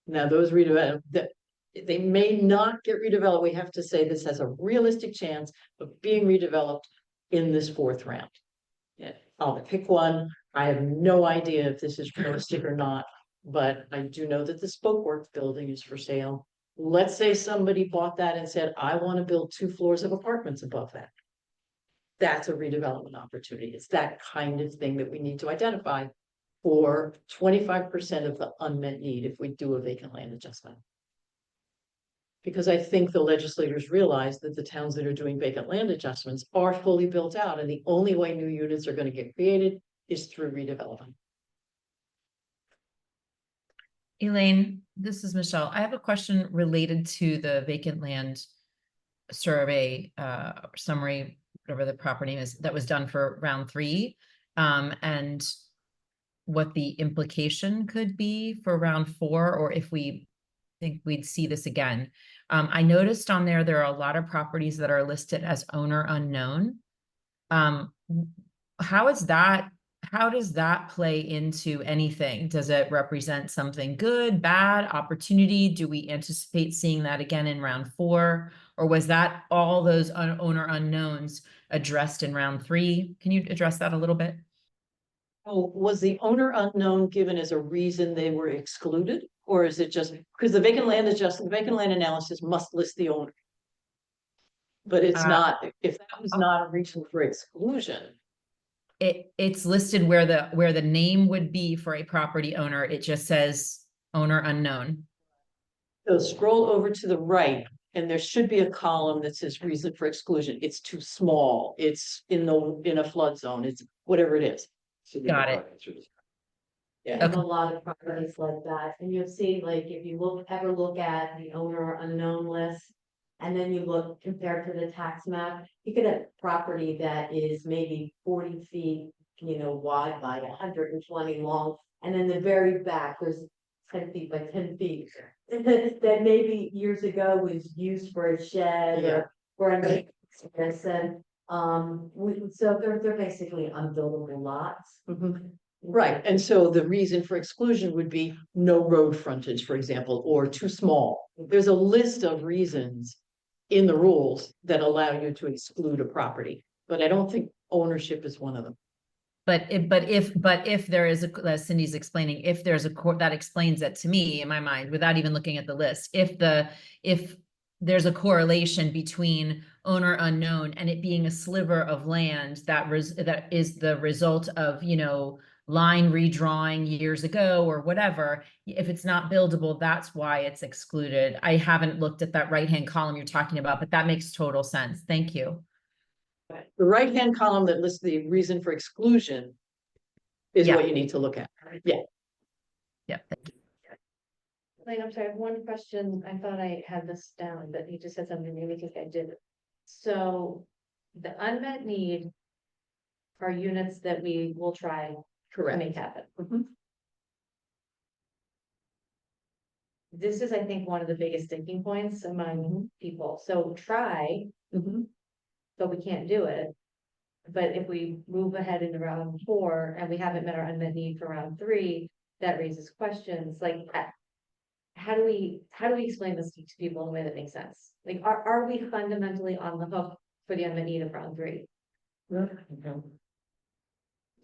Speaker 3: Now, those they may not get redeveloped. We have to say this has a realistic chance of being redeveloped in this fourth round. Yeah, I'll pick one. I have no idea if this is realistic or not, but I do know that the Spoke Works building is for sale. Let's say somebody bought that and said, I want to build 2 floors of apartments above that. That's a redevelopment opportunity. It's that kind of thing that we need to identify for 25% of the unmet need if we do a vacant land adjustment. Because I think the legislators realize that the towns that are doing vacant land adjustments are fully built out, and the only way new units are gonna get created is through redevelopment.
Speaker 6: Elaine, this is Michelle. I have a question related to the vacant land survey, summary, whatever the proper name is, that was done for round 3. And what the implication could be for round 4, or if we think we'd see this again. I noticed on there are a lot of properties that are listed as owner unknown. How does that play into anything? Does it represent something good, bad, opportunity? Do we anticipate seeing that again in round 4? Or was that all those owner unknowns addressed in round 3? Can you address that a little bit?
Speaker 3: Oh, was the owner unknown given as a reason they were excluded? Or is it just, because the vacant land analysis must list the owner. But it's not, if that was not a reason for exclusion.
Speaker 6: It's listed where the name would be for a property owner. It just says owner unknown.
Speaker 3: So scroll over to the right, and there should be a column that says reason for exclusion. It's too small. It's in a flood zone. It's whatever it is.
Speaker 6: Got it.
Speaker 8: There's a lot of properties like that, and you'll see, like, if you ever look at the owner unknown list. And then you look compared to the tax map, you could have property that is maybe 40 feet, wide by 120 long. And in the very back, there's 10 feet by 10 feet. That maybe years ago was used for a shed or for a maintenance. And so they're basically unbuildable lots.
Speaker 3: Right, and so the reason for exclusion would be no road frontage, for example, or too small. There's a list of reasons in the rules that allow you to exclude a property, but I don't think ownership is one of them.
Speaker 6: But if there is as Cindy's explaining, if there's a court that explains it to me in my mind without even looking at the list, if there's a correlation between owner unknown and it being a sliver of land that is the result of, line redrawing years ago or whatever, if it's not buildable, that's why it's excluded. I haven't looked at that right-hand column you're talking about, but that makes total sense. Thank you.
Speaker 3: The right-hand column that lists the reason for exclusion is what you need to look at. Yeah.
Speaker 6: Yeah. Thank you.
Speaker 2: Like, I'm sorry, I have one question. I thought I had this down, but you just said something, maybe think I did. So the unmet need are units that we will try to make happen. This is, I think, one of the biggest sticking points among people. So try, but we can't do it. But if we move ahead into round 4 and we haven't met our unmet need for round 3, that raises questions like, how do we explain this to people in a way that makes sense? Like, are we fundamentally on the hook for the unmet need of round 3?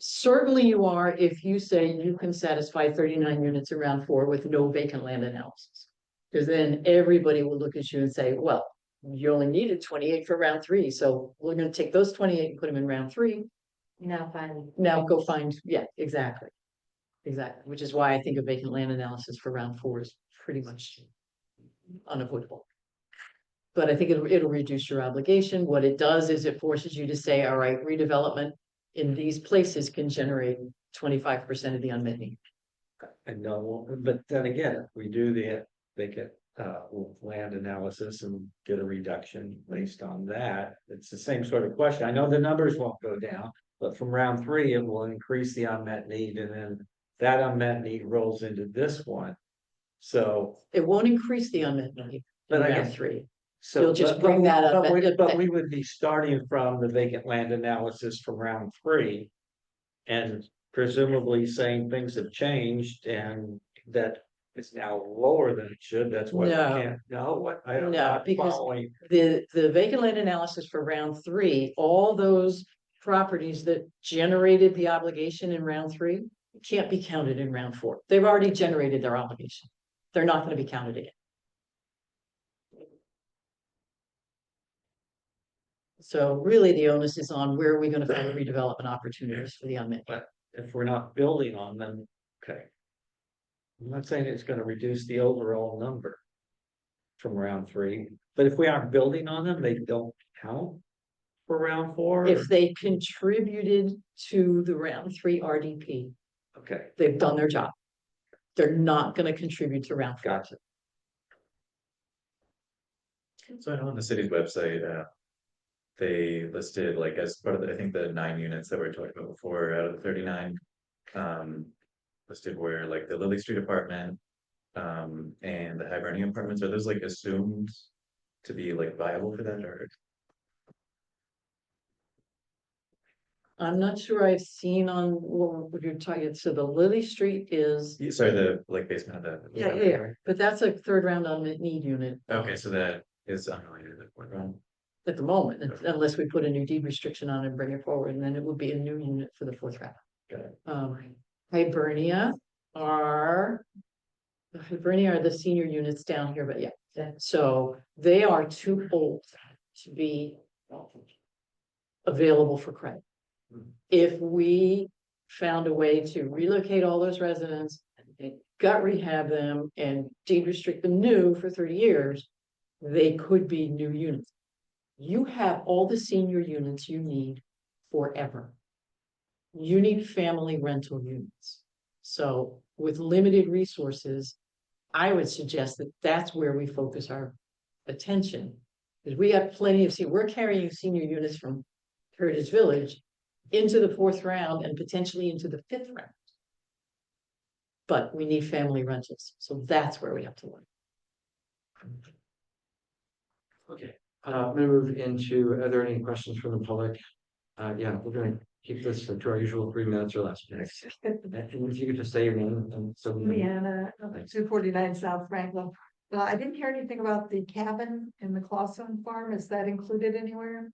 Speaker 3: Certainly you are if you say you can satisfy 39 units in round 4 with no vacant land analysis. Because then everybody will look at you and say, well, you only needed 28 for round 3. So we're going to take those 28 and put them in round 3. Now go find, yeah, exactly. Exactly. Which is why I think a vacant land analysis for round 4 is pretty much unavoidable. But I think it'll reduce your obligation. What it does is it forces you to say, all right, redevelopment in these places can generate 25% of the unmet need.
Speaker 5: I know, but then again, if we do vacant land analysis and get a reduction based on that, it's the same sort of question. I know the numbers won't go down, but from round 3, it will increase the unmet need, and then that unmet need rolls into this one. So
Speaker 3: it won't increase the unmet need in round 3.
Speaker 5: So
Speaker 3: you'll just bring that up.
Speaker 5: But we would be starting from the vacant land analysis from round 3. And presumably saying things have changed and that it's now lower than it should. That's why we can't know what I don't know.
Speaker 3: Because the vacant land analysis for round 3, all those properties that generated the obligation in round 3 can't be counted in round 4. They've already generated their obligation. They're not going to be counted again. So really the onus is on where are we going to find redevelopment opportunities for the unmet.
Speaker 5: But if we're not building on them, okay. I'm not saying it's going to reduce the overall number. from round three, but if we aren't building on them, they don't count for round four?
Speaker 3: If they contributed to the round three RDP,
Speaker 5: Okay,
Speaker 3: they've done their job. They're not gonna contribute to round four.
Speaker 5: gotcha.
Speaker 9: So I know on the city's website, they listed like as part of the, I think the 9 units that we were talking about before out of the 39. Listed where like the Lily Street apartment, and the Hibernian apartments, are those like assumed to be like viable for that or?
Speaker 3: I'm not sure I've seen on what you're talking, so the Lily Street is,
Speaker 9: Sorry, the like basement of the.
Speaker 3: yeah, but that's a third round unmet need unit
Speaker 9: Okay, so that is unrelated to the fourth round.
Speaker 3: at the moment, unless we put a new deed restriction on and bring it forward, and then it would be a new unit for the fourth round.
Speaker 9: Got it.
Speaker 3: Hibernia are. The Hibernia are the senior units down here, but yeah, so they are too old to be available for credit. If we found a way to relocate all those residents, and gut rehab them and deed restrict them new for 30 years, they could be new units. You have all the senior units you need forever. You need family rental units. So with limited resources, I would suggest that that's where we focus our attention. Because we have plenty of, we're carrying senior units from Heritage Village into the fourth round and potentially into the fifth round. But we need family rentals, so that's where we have to look.
Speaker 1: Okay, I'm gonna move into, are there any questions from the public? Yeah, we're gonna keep this to our usual 3 minutes or less. And if you could just say your name and so.
Speaker 12: Leanna, 249 South Franklin. I didn't hear anything about the cabin in the Clausen farm. Is that included anywhere?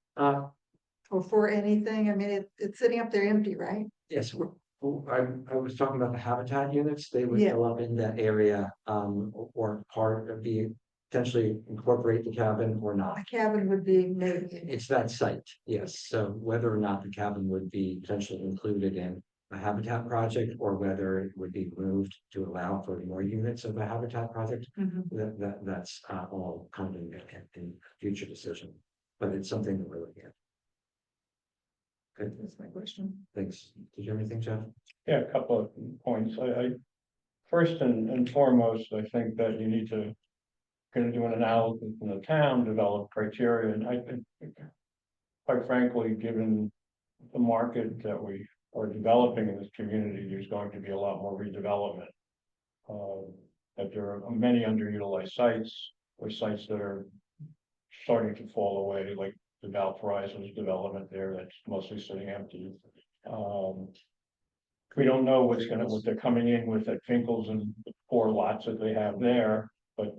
Speaker 12: Or for anything? I mean, it's sitting up there empty, right?
Speaker 1: Yes, I was talking about the habitat units. They would
Speaker 12: Yeah.
Speaker 1: go up in that area, or part of the, potentially incorporate the cabin or not.
Speaker 12: The cabin would be maybe.
Speaker 1: It's that site, yes. So whether or not the cabin would be potentially included in a habitat project or whether it would be moved to allow for more units of a habitat project, that's all kind of in future decision. But it's something that we're looking at. Good,
Speaker 12: That's my question.
Speaker 1: thanks. Did you have anything, Jeff?
Speaker 11: Yeah, a couple of points. I first and foremost, I think that you need to kind of do an analysis in the town, develop criteria, and I think, quite frankly, given the market that we are developing in this community, there's going to be a lot more redevelopment. That there are many underutilized sites or sites that are starting to fall away, like the Valparaiso's development there that's mostly sitting empty. We don't know what they're coming in with at Finkel's and the 4 lots that they have there, but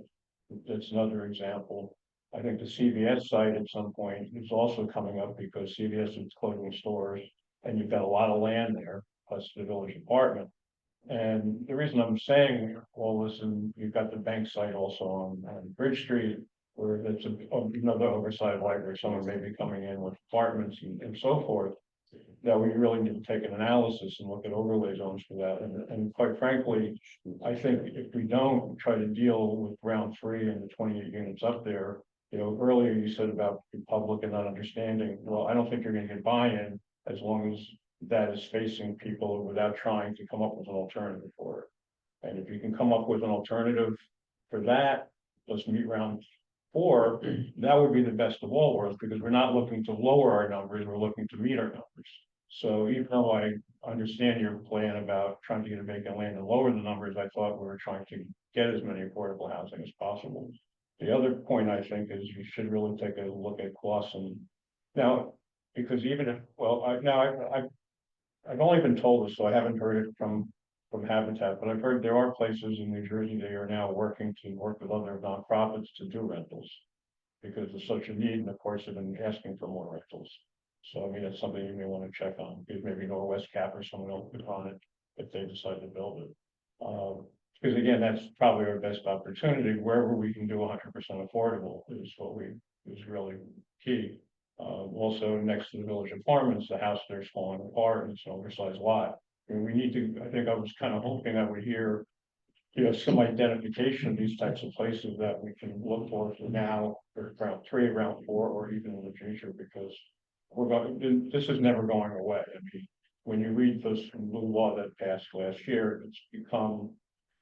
Speaker 11: that's another example. I think the CVS site at some point is also coming up because CVS is closing stores and you've got a lot of land there, plus the village apartment. And the reason I'm saying all this, and you've got the bank site also on Bridge Street, where it's another oversized light where someone may be coming in with apartments and so forth, that we really need to take an analysis and look at overlay zones for that. And quite frankly, I think if we don't try to deal with round 3 and the 28 units up there, you know, earlier you said about the public and not understanding. Well, I don't think you're going to get buy-in as long as that is facing people without trying to come up with an alternative for it. And if you can come up with an alternative for that, let's meet round 4, that would be the best of all worlds, because we're not looking to lower our numbers, we're looking to meet our numbers. So even though I understand your plan about trying to get a vacant land and lower the numbers, I thought we were trying to get as many affordable housing as possible. The other point I think is you should really take a look at Clausen. Now, because even if, well, I've only been told this, so I haven't heard it from Habitat, but I've heard there are places in New Jersey that are now working to work with other nonprofits to do rentals. Because there's such a need, and of course, they've been asking for more rentals. So I mean, it's something you may want to check on, because maybe Northwest Cap or someone else put on it if they decide to build it. Because again, that's probably our best opportunity. Wherever we can do 100% affordable is really key. Also next to the village apartments, the house there's falling apart and it's an oversized lot. And we need to, I think I was kind of hoping I would hear some identification of these types of places that we can look for now, or round 3, round 4, or even in the future, because this is never going away. I mean, when you read this new law that passed last year, it's become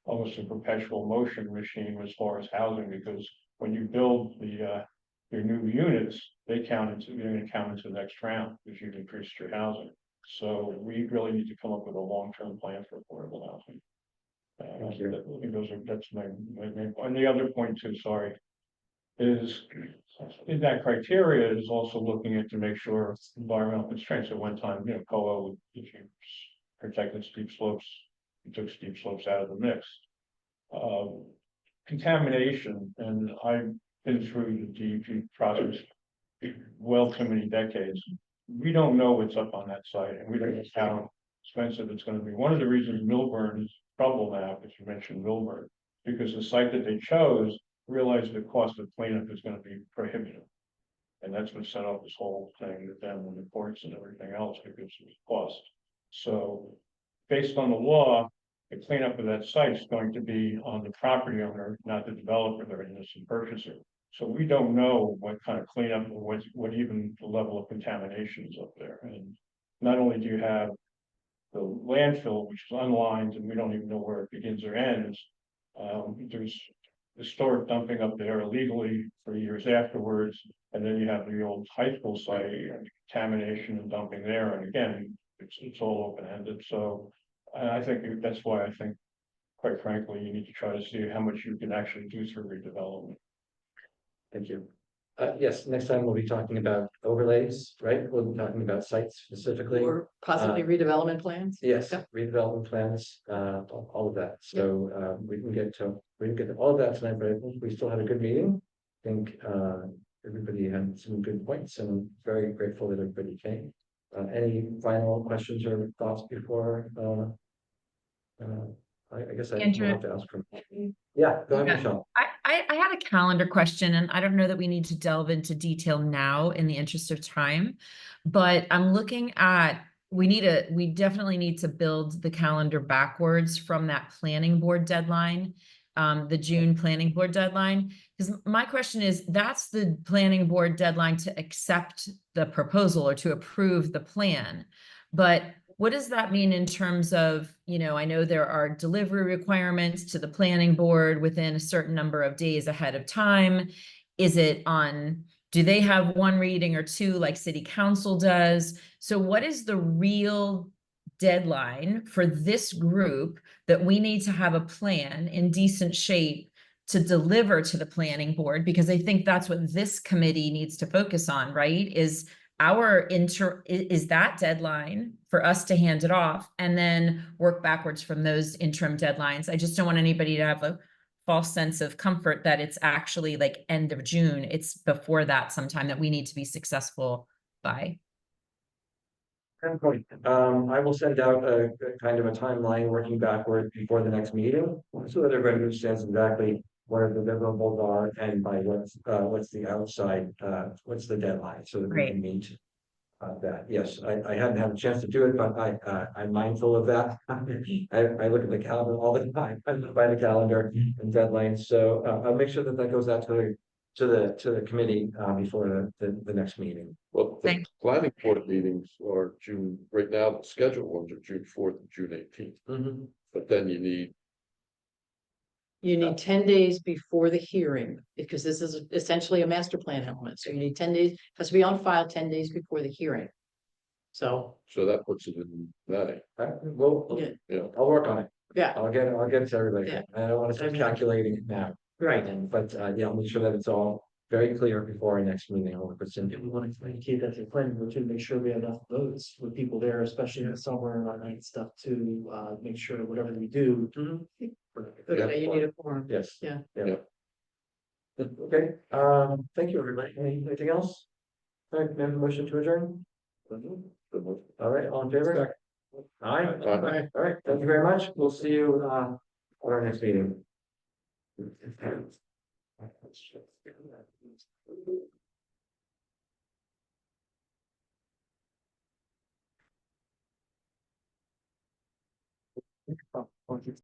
Speaker 11: almost a perpetual motion machine as far as housing, because when you build your new units, they're going to count into the next round because you've increased your housing. So we really need to come up with a long-term plan for affordable housing.
Speaker 1: Thank you.
Speaker 11: I think that's my main point. And the other point too, sorry, is in that criteria is also looking at to make sure environmental constraints. At one time, COA, if you protected steep slopes, you took steep slopes out of the mix. Contamination, and I've been through the DEP process well too many decades. We don't know what's up on that site, and we don't know how expensive it's going to be. One of the reasons Milburn is trouble now, because you mentioned Milburn, because the site that they chose realized the cost of cleanup is going to be prohibitive. And that's what set up this whole thing with them and the courts and everything else, because of the cost. So based on the law, the cleanup of that site is going to be on the property owner, not the developer, the innocent purchaser. So we don't know what kind of cleanup or what even the level of contamination is up there. And not only do you have the landfill, which is unlined, and we don't even know where it begins or ends. There's historic dumping up there illegally for years afterwards, and then you have the old high school site and contamination and dumping there. And again, it's all open-ended. So I think that's why I think, quite frankly, you need to try to see how much you can actually do through redevelopment.
Speaker 1: Thank you. Yes, next time we'll be talking about overlays, right? We'll be talking about sites specifically.
Speaker 3: Or possibly redevelopment plans.
Speaker 1: Yes,
Speaker 3: Yep.
Speaker 1: redevelopment plans, all of that. So we can get to all of that tonight, but I think we still had a good meeting. I think everybody had some good points, and very grateful that everybody came. Any final questions or thoughts before? I guess I
Speaker 6: Andrew.
Speaker 1: have to ask for. Yeah, go ahead,
Speaker 6: Yeah.
Speaker 1: Michelle.
Speaker 6: I had a calendar question, and I don't know that we need to delve into detail now in the interest of time, but I'm looking at, we definitely need to build the calendar backwards from that planning board deadline, the June planning board deadline. Because my question is, that's the planning board deadline to accept the proposal or to approve the plan. But what does that mean in terms of, I know there are delivery requirements to the planning board within a certain number of days ahead of time? Do they have one reading or two like city council does? So what is the real deadline for this group that we need to have a plan in decent shape to deliver to the planning board? Because I think that's what this committee needs to focus on, right? Is that deadline for us to hand it off and then work backwards from those interim deadlines. I just don't want anybody to have a false sense of comfort that it's actually like end of June. It's before that sometime that we need to be successful by.
Speaker 1: I will send out a kind of a timeline working backward before the next meeting, so that everybody understands exactly where the deliverables are and by what's the outside, what's the deadline, so that we can meet that. Yes, I hadn't had a chance to do it, but I'm mindful of that. I look at the calendar all the time. I look by the calendar and deadlines, so I'll make sure that goes out to the committee before the next meeting.
Speaker 7: Well, the planning board meetings are June, right now, the scheduled ones are June 4th and June 18th. But then you need
Speaker 3: 10 days before the hearing, because this is essentially a master plan element. So you need 10 days, has to be on file 10 days before the hearing. So
Speaker 7: that puts it in May.
Speaker 1: I'll work on it.
Speaker 3: Yeah.
Speaker 1: I'll get it to everybody.
Speaker 3: Yeah.
Speaker 1: I don't want to start calculating it now.
Speaker 3: Right.
Speaker 1: But I'll make sure that it's all very clear before our next meeting. I'll work with Cindy.
Speaker 4: We want to communicate that to the planning board to make sure we have enough votes with people there, especially in the summer and our night stuff to make sure whatever we do.
Speaker 3: Okay, you need a form.
Speaker 1: Yes.
Speaker 3: Yeah.
Speaker 1: Okay, thank you, everybody. Anything else? All right, may I have a motion to adjourn? All right, all in favor? Aye. All right, thank you very much. We'll see you on our next meeting.